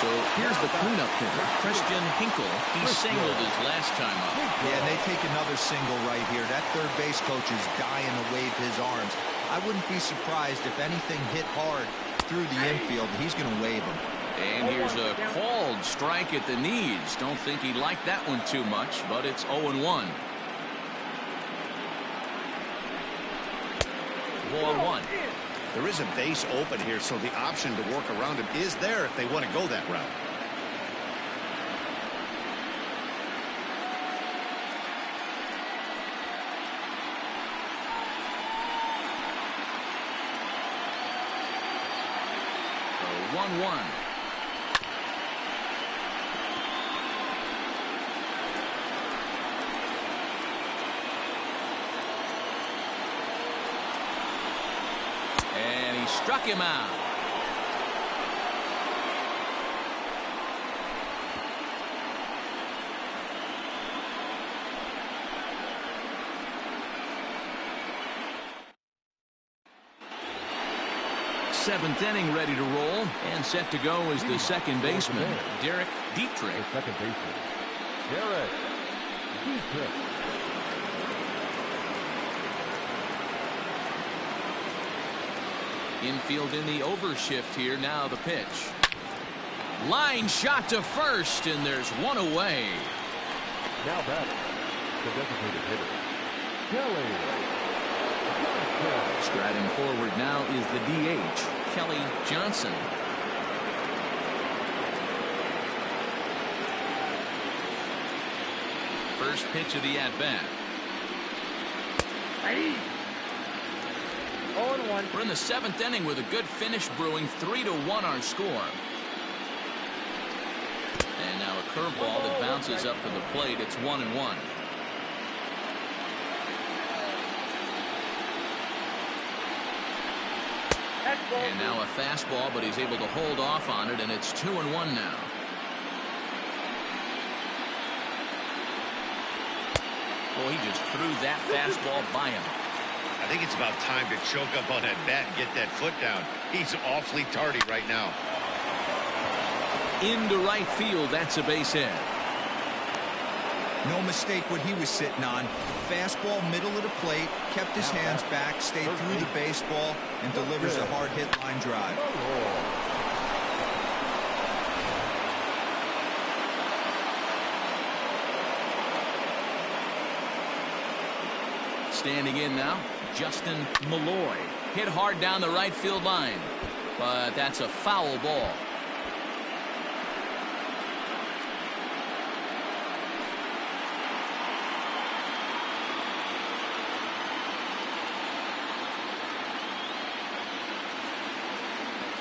So here's the cleanup hitter, Christian Hinkle. He singled his last time up. Yeah, and they take another single right here. That third base coach is dying to wave his arms. I wouldn't be surprised if anything hit hard through the infield. He's going to wave him. And here's a called strike at the knees. Don't think he liked that one too much, but it's 0-1. Ball 1. There is a base open here, so the option to work around him is there if they want to go that route. So 1-1. And he struck him out. Seventh inning ready to roll, and set to go is the second baseman, Derek Dietrich. Second baseman, Derek Dietrich. Infield in the overshift here. Now the pitch. Line shot to first, and there's one away. Now batting, the designated hitter, Kelly. Striding forward now is the DH, Kelly Johnson. First pitch of the at-bat. 0-1. We're in the 7th inning with a good finish brewing. 3-1 our score. And now a curveball that bounces up to the plate. It's 1-1. And now a fastball, but he's able to hold off on it, and it's 2-1 now. Boy, he just threw that fastball by him. I think it's about time to choke up on that bat and get that foot down. He's awfully tardy right now. Into right field, that's a base hit. No mistake what he was sitting on. Fastball middle of the plate, kept his hands back, stayed through the baseball, and delivers a hard hit line drive. Standing in now, Justin Malloy. Hit hard down the right field line, but that's a foul ball.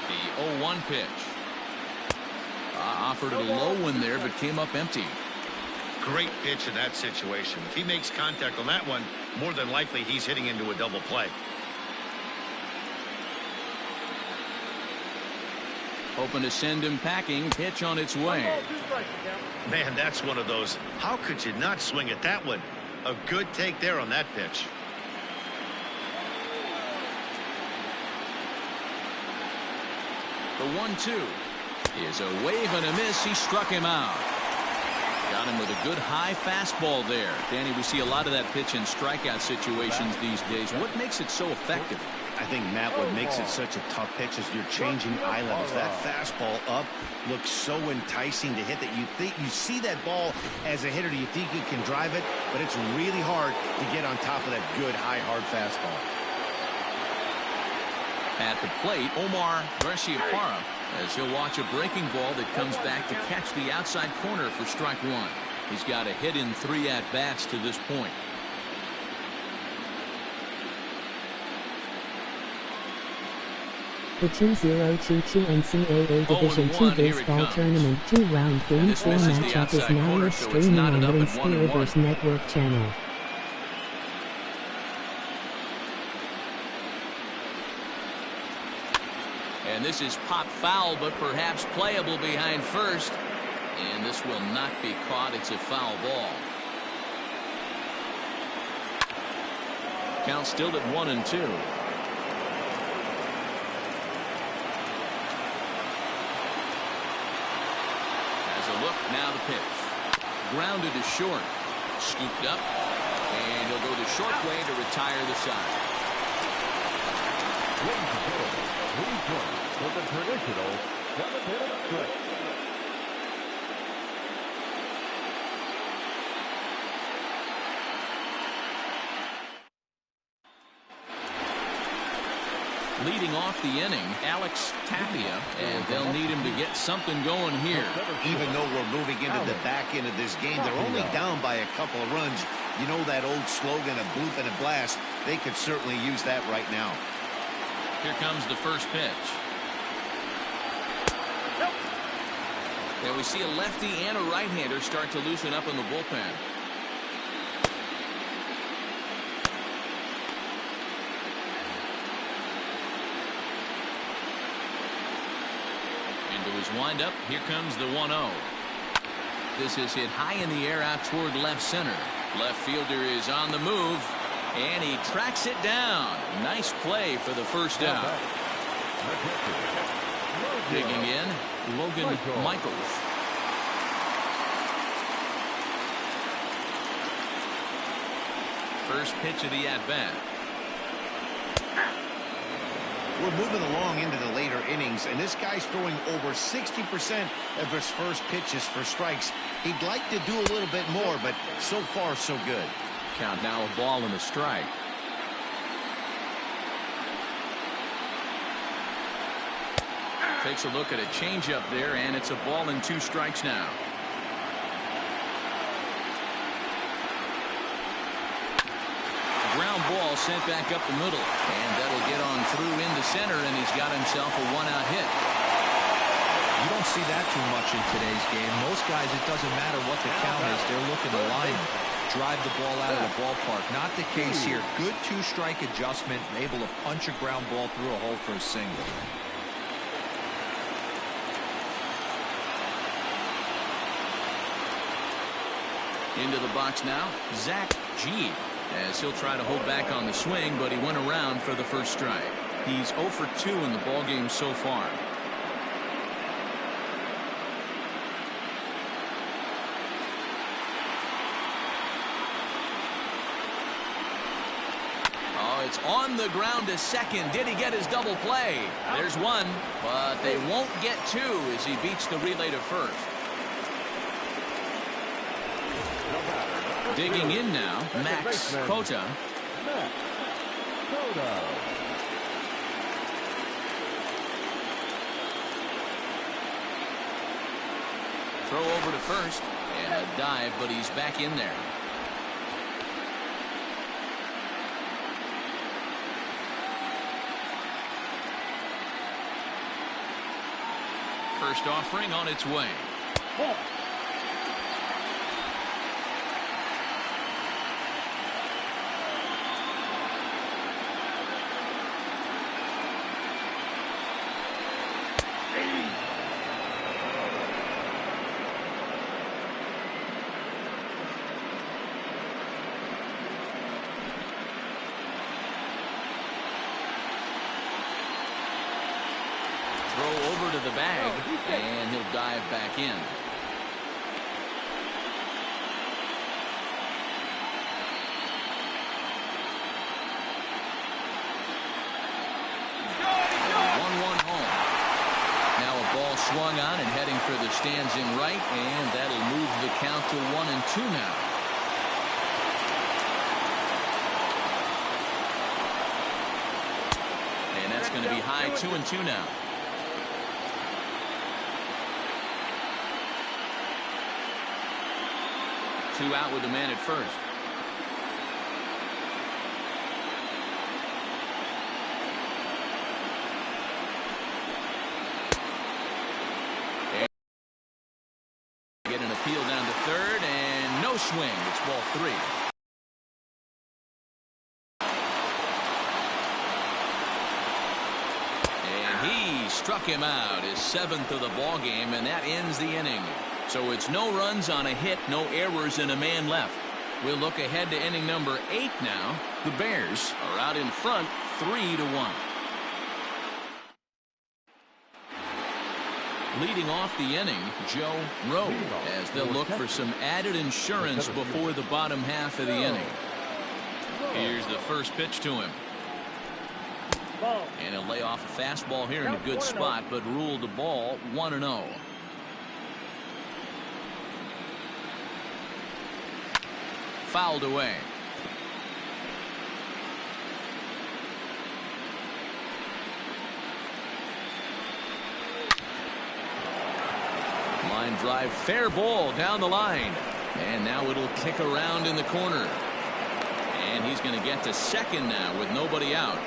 The 0-1 pitch. Offered a low one there, but came up empty. Great pitch in that situation. If he makes contact on that one, more than likely he's hitting into a double play. Hoping to send him packing. Pitch on its way. Man, that's one of those. How could you not swing at that one? A good take there on that pitch. The 1-2 is a wave and a miss. He struck him out. Got him with a good high fastball there. Danny, we see a lot of that pitch in strikeout situations these days. What makes it so effective? I think, Matt, what makes it such a tough pitch is you're changing eye levels. That fastball up looks so enticing to hit that you think you see that ball as a hitter. You think you can drive it, but it's really hard to get on top of that good high hard fastball. At the plate, Omar Garciaparra, as he'll watch a breaking ball that comes back to catch the outside corner for strike one. He's got a hit in 3 at-bats to this point. The 2022 NCAA Division II Baseball Tournament 2-round Game 4 matchup is now streaming on the MUSKETEERS Network channel. And this is pop foul, but perhaps playable behind first. And this will not be caught. It's a foul ball. Count still at 1-2. As a look, now the pitch. Grounded to short. Scooped up. And he'll go the short way to retire the side. Please join for the traditional 7-minute stretch. Leading off the inning, Alex Tapia, and they'll need him to get something going here. Even though we're moving into the back end of this game, they're only down by a couple of runs. You know that old slogan, a bloop and a blast. They could certainly use that right now. Here comes the first pitch. And we see a lefty and a right-hander start to loosen up in the bullpen. Into his windup, here comes the 1-0. This is hit high in the air out toward left center. Left fielder is on the move, and he tracks it down. Nice play for the first out. Digging in, Logan Michaels. First pitch of the at-bat. We're moving along into the later innings, and this guy's throwing over 60% of his first pitches for strikes. He'd like to do a little bit more, but so far, so good. Count now, a ball and a strike. Takes a look at a changeup there, and it's a ball and 2 strikes now. Ground ball sent back up the middle. And that'll get on through into center, and he's got himself a one-out hit. You don't see that too much in today's game. Most guys, it doesn't matter what the count is. They're looking to line drive the ball out of the ballpark. Not the case here. Good two-strike adjustment, able to punch a ground ball through a hole for a single. Into the box now, Xavier, as he'll try to hold back on the swing, but he went around for the first strike. He's 0 for 2 in the ballgame so far. It's on the ground to second. Did he get his double play? There's one, but they won't get two as he beats the relay to first. Digging in now, Ncaa. Throw over to first, and a dive, but he's back in there. First offering on its way. Throw over to the bag, and he'll dive back in. Swung on and heading for the stands in right, and that'll move the count to 1-2 now. And that's going to be high 2-2 now. Two out with a man at first. Peel down to third, and no swing. It's ball 3. And he struck him out, his 7th of the ball game, and that ends the inning. So it's no runs on a hit, no errors, and a man left. We'll look ahead to inning number 8 now. The Bears are out in front 3-1. Leading off the inning, Joe Rowe, as they'll look for some added insurance before the bottom half of the inning. Here's the first pitch to him. And he'll lay off a fastball here in a good spot, but ruled the ball 1-0. Fouled away. Line drive, fair ball down the line, and now it'll kick around in the corner, and he's going to get to second now with nobody out.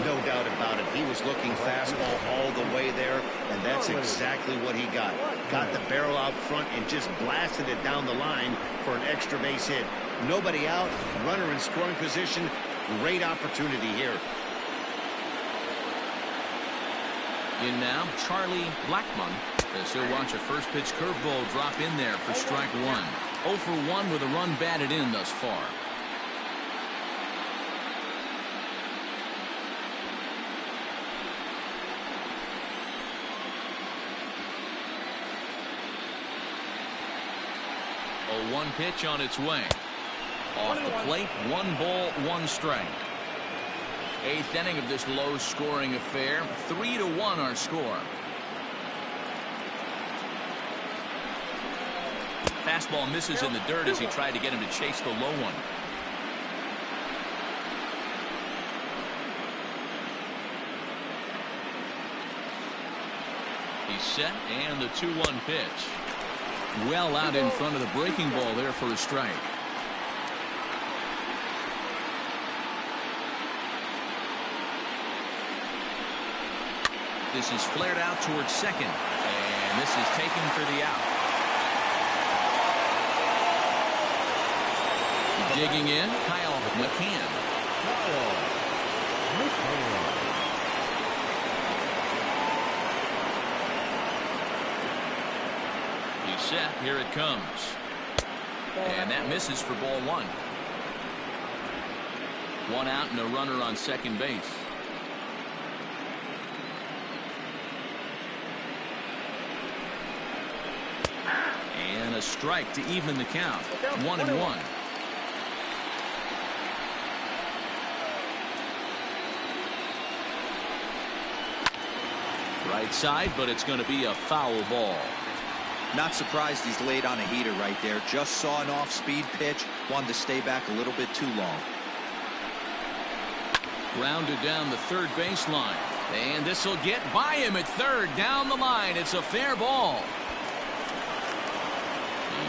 No doubt about it. He was looking fastball all the way there, and that's exactly what he got. Got the barrel out front and just blasted it down the line for an extra base hit. Nobody out, runner in scoring position. Great opportunity here. In now, Charlie Blackmon, as he'll watch a first pitch curveball drop in there for strike 1. 0 for 1 with a run batted in thus far. A 1 pitch on its way. Off the plate, 1 ball, 1 strike. 8th inning of this low-scoring affair. 3-1 our score. Fastball misses in the dirt as he tried to get him to chase the low one. He's set, and the 2-1 pitch. Well out in front of the breaking ball there for a strike. This is flared out towards second. And this is taken for the out. Digging in, Kyle McCann. He's set. Here it comes. And that misses for ball one. One out and a runner on second base. And a strike to even the count. 1-1. Right side, but it's going to be a foul ball. Not surprised he's laid on a heater right there. Just saw an off-speed pitch. Wanted to stay back a little bit too long. Grounded down the third baseline. And this will get by him at third. Down the line. It's a fair ball.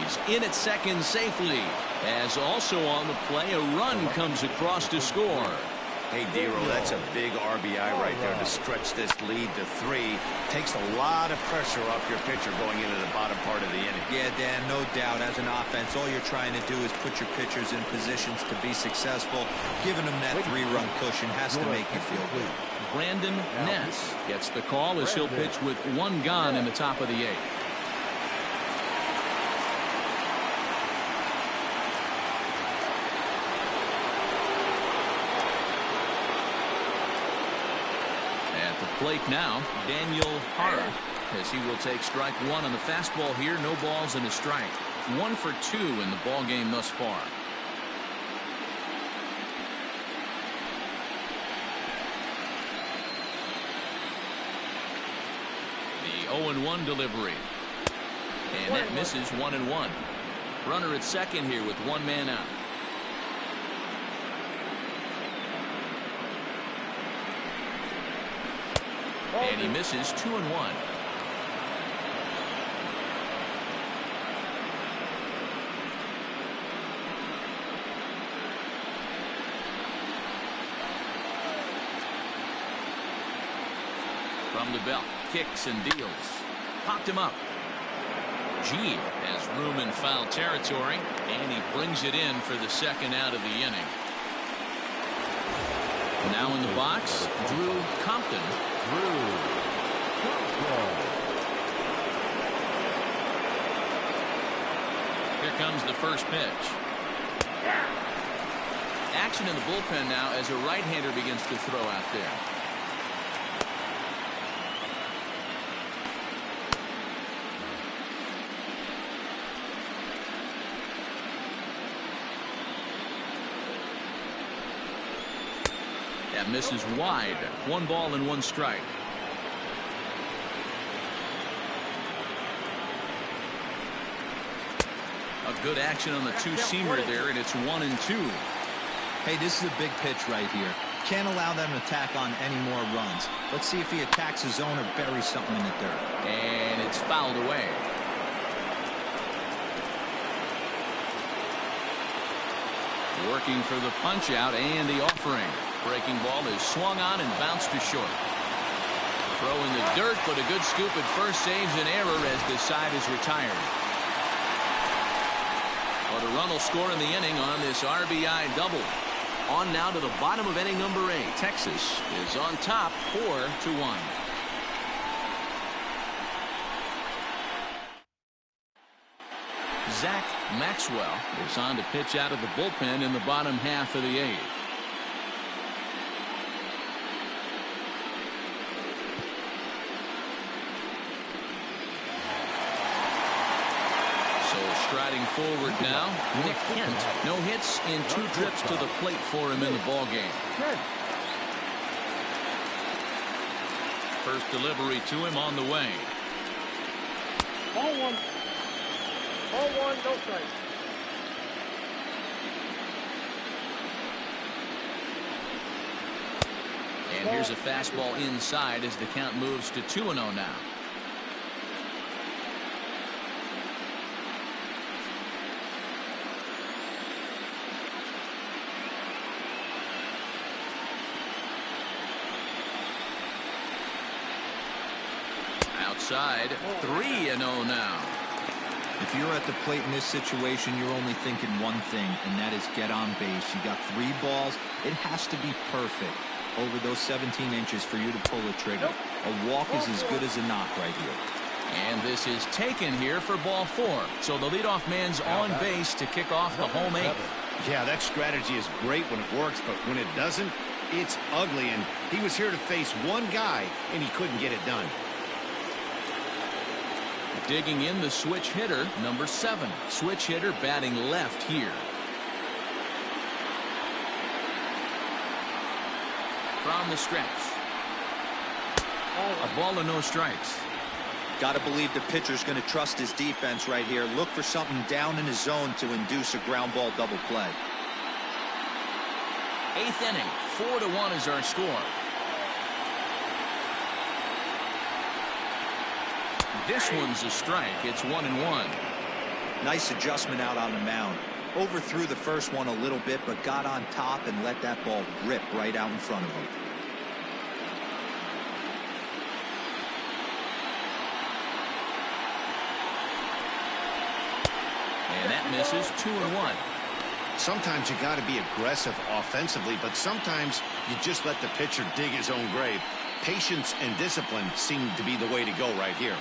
He's in at second safely. As also on the play, a run comes across to score. Hey, Dero, that's a big RBI right there to stretch this lead to 3. Takes a lot of pressure off your pitcher going into the bottom part of the inning. Yeah, Dan, no doubt. As an offense, all you're trying to do is put your pitchers in positions to be successful. Giving them that 3-run cushion has to make you feel good. Brandon Ness gets the call as he'll pitch with one gone in the top of the 8th. Plate now, Daniel Hara, as he will take strike one on the fastball here. No balls and a strike. 1 for 2 in the ball game thus far. The 0-1 delivery. And that misses 1-1. Runner at second here with one man out. And he misses 2-1. From the belt, kicks and deals. Popped him up. G has room in foul territory, and he brings it in for the second out of the inning. Now in the box, Drew Compton. Here comes the first pitch. Action in the bullpen now as a right-hander begins to throw out there. That misses wide. 1 ball and 1 strike. A good action on the two-seamer there, and it's 1-2. Hey, this is a big pitch right here. Can't allow them to tack on any more runs. Let's see if he attacks his zone or buries something in the dirt. And it's fouled away. Working for the punch out and the offering. Breaking ball is swung on and bounced to short. Throw in the dirt, but a good scoop at first saves an error as the side is retired. But a run will score in the inning on this RBI double. On now to the bottom of inning number 8. Texas is on top 4-1. Zach Maxwell is on to pitch out of the bullpen in the bottom half of the 8th. Striding forward now, Nick Kent. No hits in 2 trips to the plate for him in the ball game. First delivery to him on the way. Ball 1. Ball 1, no strike. And here's a fastball inside as the count moves to 2-0 now. side. 3-0 now. If you're at the plate in this situation, you're only thinking one thing, and that is get on base. You got 3 balls. It has to be perfect over those 17 inches for you to pull the trigger. A walk is as good as a knock right here. And this is taken here for ball 4. So the leadoff man's on base to kick off the home 8th. Yeah, that strategy is great when it works, but when it doesn't, it's ugly. And he was here to face one guy, and he couldn't get it done. Digging in the switch hitter, number 7. Switch hitter batting left here. From the stretch. A ball and no strikes. Got to believe the pitcher's going to trust his defense right here. Look for something down in his zone to induce a ground ball double play. 8th inning, 4-1 is our score. This one's a strike. It's 1-1. Nice adjustment out on the mound. Overthrew the first one a little bit, but got on top and let that ball rip right out in front of him. And that misses. 2-1. Sometimes you got to be aggressive offensively, but sometimes you just let the pitcher dig his own grave. Patience and discipline seem to be the way to go right here.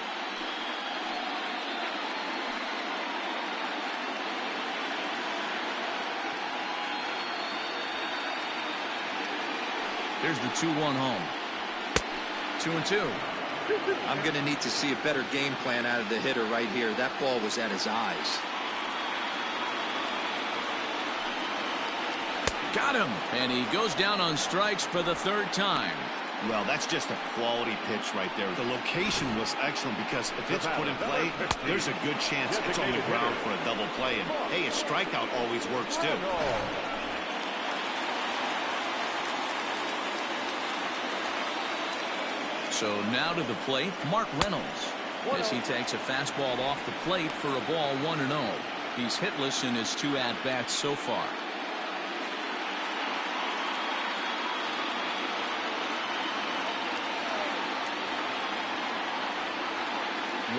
Here's the 2-1 home. 2-2. I'm going to need to see a better game plan out of the hitter right here. That ball was at his eyes. Got him. And he goes down on strikes for the 3rd time. Well, that's just a quality pitch right there. The location was excellent because if it's put in play, there's a good chance it's on the ground for a double play. And, hey, a strikeout always works, too. So now to the plate, Mark Reynolds, as he takes a fastball off the plate for a ball 1-0. He's hitless in his 2 at-bats so far.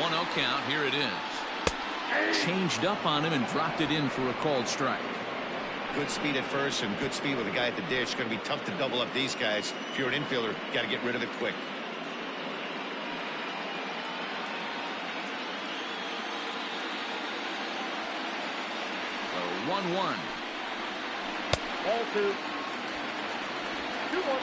1-0 count. Here it is. Changed up on him and dropped it in for a called strike. Good speed at first and good speed with a guy at the dish. It's going to be tough to double up these guys. If you're an infielder, got to get rid of it quick. So 1-1. Ball 2. 2-1.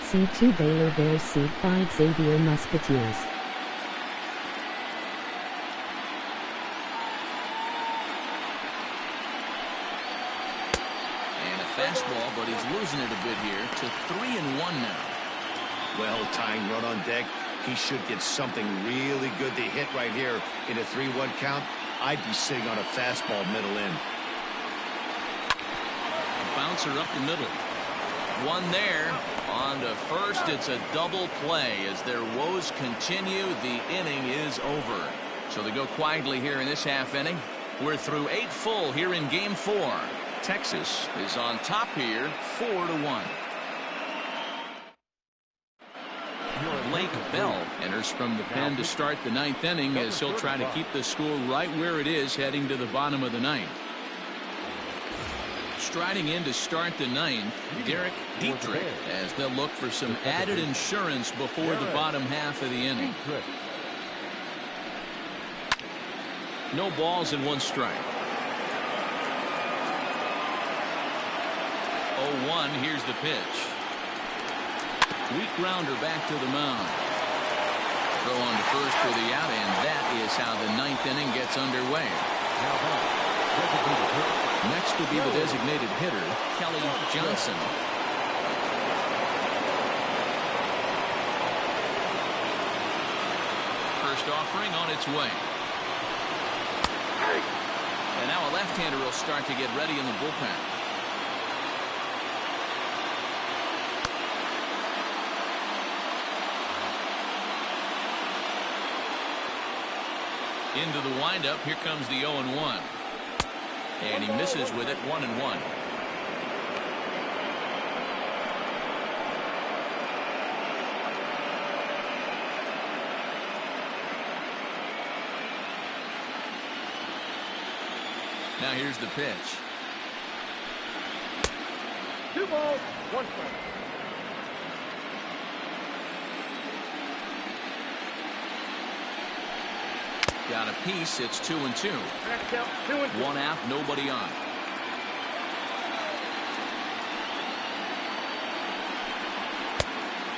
C2 Baylor Bears, C5 Xavier Musketeers. And a fastball, but he's losing it a bit here to 3-1 now. Well, tying run on deck. He should get something really good to hit right here in a 3-1 count. I'd be sitting on a fastball middle in. Bouncer up the middle. One there. On to first. It's a double play. As their woes continue, the inning is over. So they go quietly here in this half inning. We're through 8 full here in game 4. Texas is on top here, 4-1. Blake Bell enters from the pen to start the 9th inning as he'll try to keep the score right where it is heading to the bottom of the 9th. Striding in to start the 9th, Derek Dietrich, as they'll look for some added insurance before the bottom half of the inning. No balls and 1 strike. 0-1, here's the pitch. Weak grounder back to the mound. Throw on to first for the out, and that is how the 9th inning gets underway. Next will be the designated hitter, Kelly Johnson. First offering on its way. And now a left-hander will start to get ready in the bullpen. Into the windup. Here comes the 0-1. And he misses with it, 1-1. Now here's the pitch. 2 balls, 1 strike. Got a piece. It's 2-2. Strike count 2-2. 1 out, nobody on.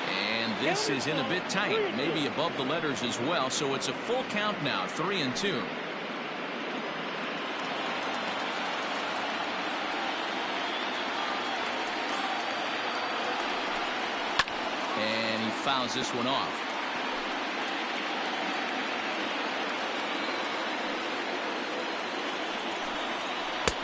And this is in a bit tight, maybe above the letters as well, so it's a full count now, 3-2. And he fouls this one off.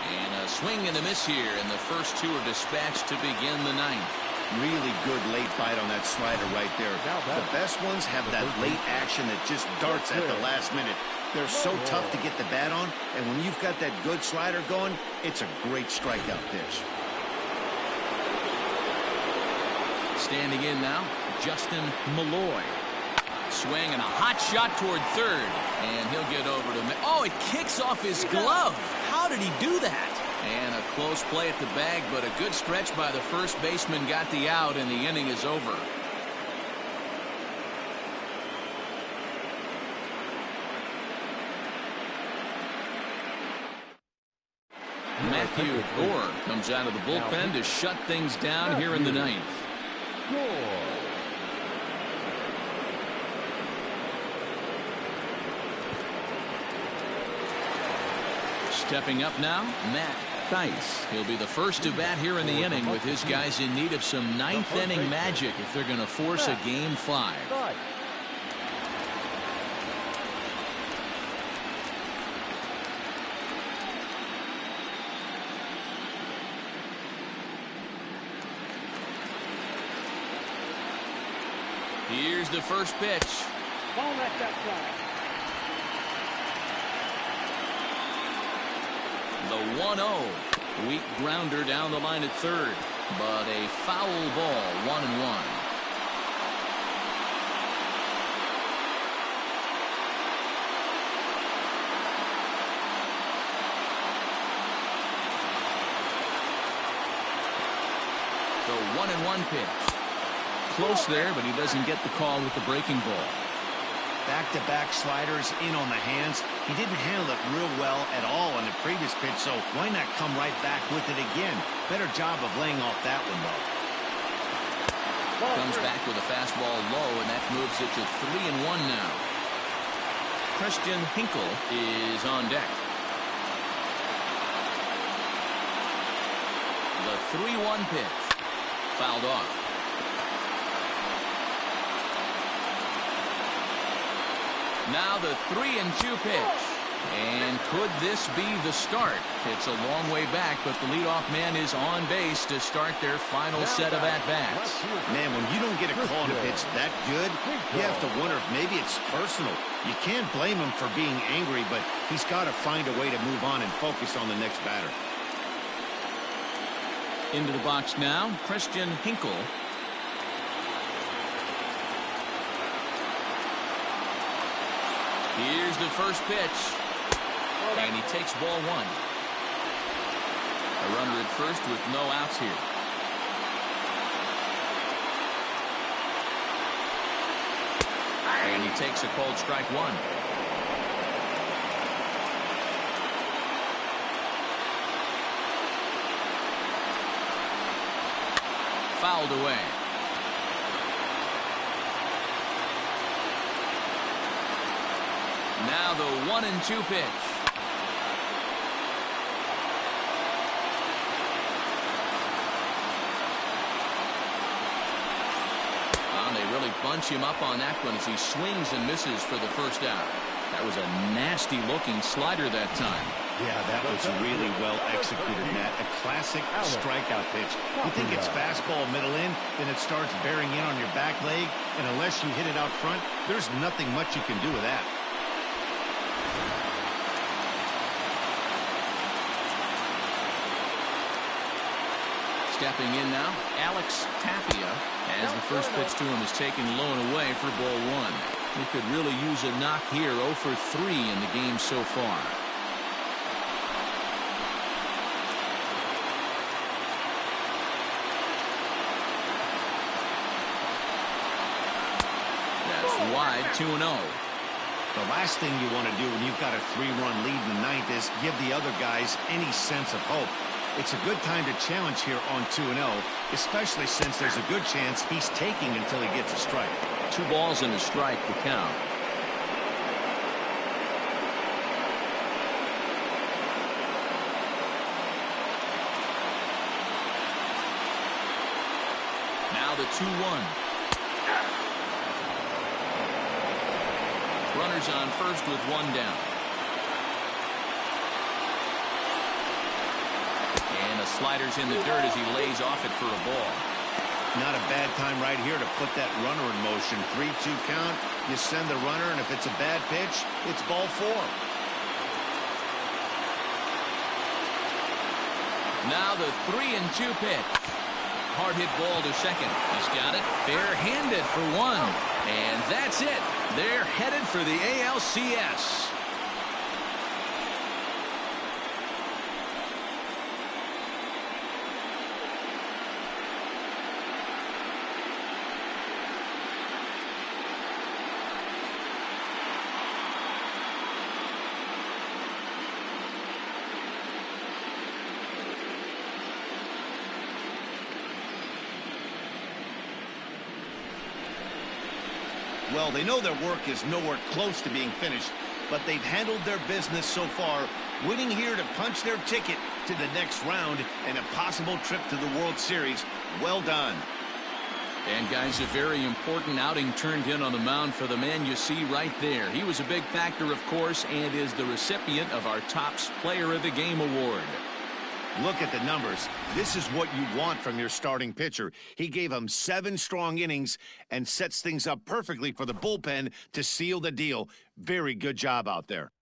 And a swing and a miss here, and the first 2 are dispatched to begin the 9th. Really good late bite on that slider right there. The best ones have that late action that just darts at the last minute. They're so tough to get the bat on, and when you've got that good slider going, it's a great strikeout pitch. Standing in now, Justin Malloy. Swing and a hot shot toward third, and he'll get over to me. Oh, it kicks off his glove. How did he do that? And a close play at the bag, but a good stretch by the first baseman got the out, and the inning is over. Matthew Gore comes out of the bullpen to shut things down here in the 9th. Stepping up now, Matt Thaiss. He'll be the first to bat here in the inning with his guys in need of some 9th inning magic if they're going to force a game 5. Here's the first pitch. Ball left outside. The 1-0. Weak grounder down the line at third, but a foul ball, 1-1. The 1-1 pitch. Close there, but he doesn't get the call with the breaking ball. Back-to-back sliders in on the hands. He didn't handle it real well at all on the previous pitch, so why not come right back with it again? Better job of laying off that one, though. Comes back with a fastball low, and that moves it to 3-1 now. Christian Hinkle is on deck. The 3-1 pitch. Fouled off. Now the 3-2 pitch. And could this be the start? It's a long way back, but the leadoff man is on base to start their final set of at-bats. Man, when you don't get a call on a pitch that good, you have to wonder if maybe it's personal. You can't blame him for being angry, but he's got to find a way to move on and focus on the next batter. Into the box now, Christian Hinkle. Here's the first pitch. And he takes ball 1. A runner at first with no outs here. And he takes a called strike 1. Fouled away. Now the 1-2 pitch. They really bunch him up on that one as he swings and misses for the first out. That was a nasty looking slider that time. Yeah, that was really well executed, Matt. A classic strikeout pitch. You think it's fastball middle in, then it starts bearing in on your back leg, and unless you hit it out front, there's nothing much you can do with that. Stepping in now, Alex Tapia, as the first pitch to him is taken low and away for ball 1. He could really use a knock here, 0 for 3 in the game so far. wide 2-0. The last thing you want to do when you've got a 3-run lead in the ninth is give the other guys any sense of hope. It's a good time to challenge here on 2-0, especially since there's a good chance he's taking until he gets a strike. 2 balls and a strike to count. Now the 2-1. Runners on first with 1 down. And the slider's in the dirt as he lays off it for a ball. Not a bad time right here to put that runner in motion. 3-2 count. You send the runner, and if it's a bad pitch, it's ball 4. Now the 3-2 pitch. Hard hit ball to second. He's got it barehanded for 1. And that's it. They're headed for the ALCS. Well, they know their work is nowhere close to being finished, but they've handled their business so far, winning here to punch their ticket to the next round and a possible trip to the World Series. Well done. And, guys, a very important outing turned in on the mound for the man you see right there. He was a big factor, of course, and is the recipient of our Topps Player of the Game award. Look at the numbers. This is what you want from your starting pitcher. He gave him 7 strong innings and sets things up perfectly for the bullpen to seal the deal. Very good job out there.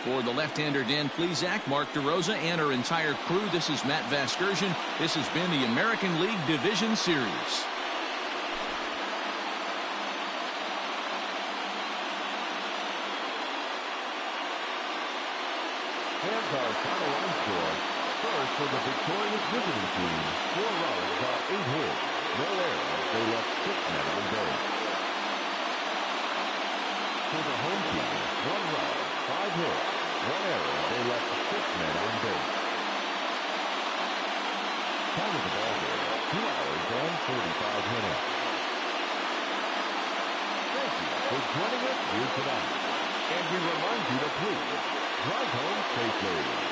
For the left-hander Dan Plesac, Mark DeRosa, and our entire crew, this is Matt Vasgersian. This has been the American League Division Series. Here's our final run score. First for the victorious visiting team, 4 runs on 8 hits. No errors. They left 6 men on base. For the home team, 1 run, 5 hits. 1 error. They left 6 men on base. Time of the ball game, 2 hours and 45 minutes. Thank you for joining us here tonight. And we remind you to please drive home safely.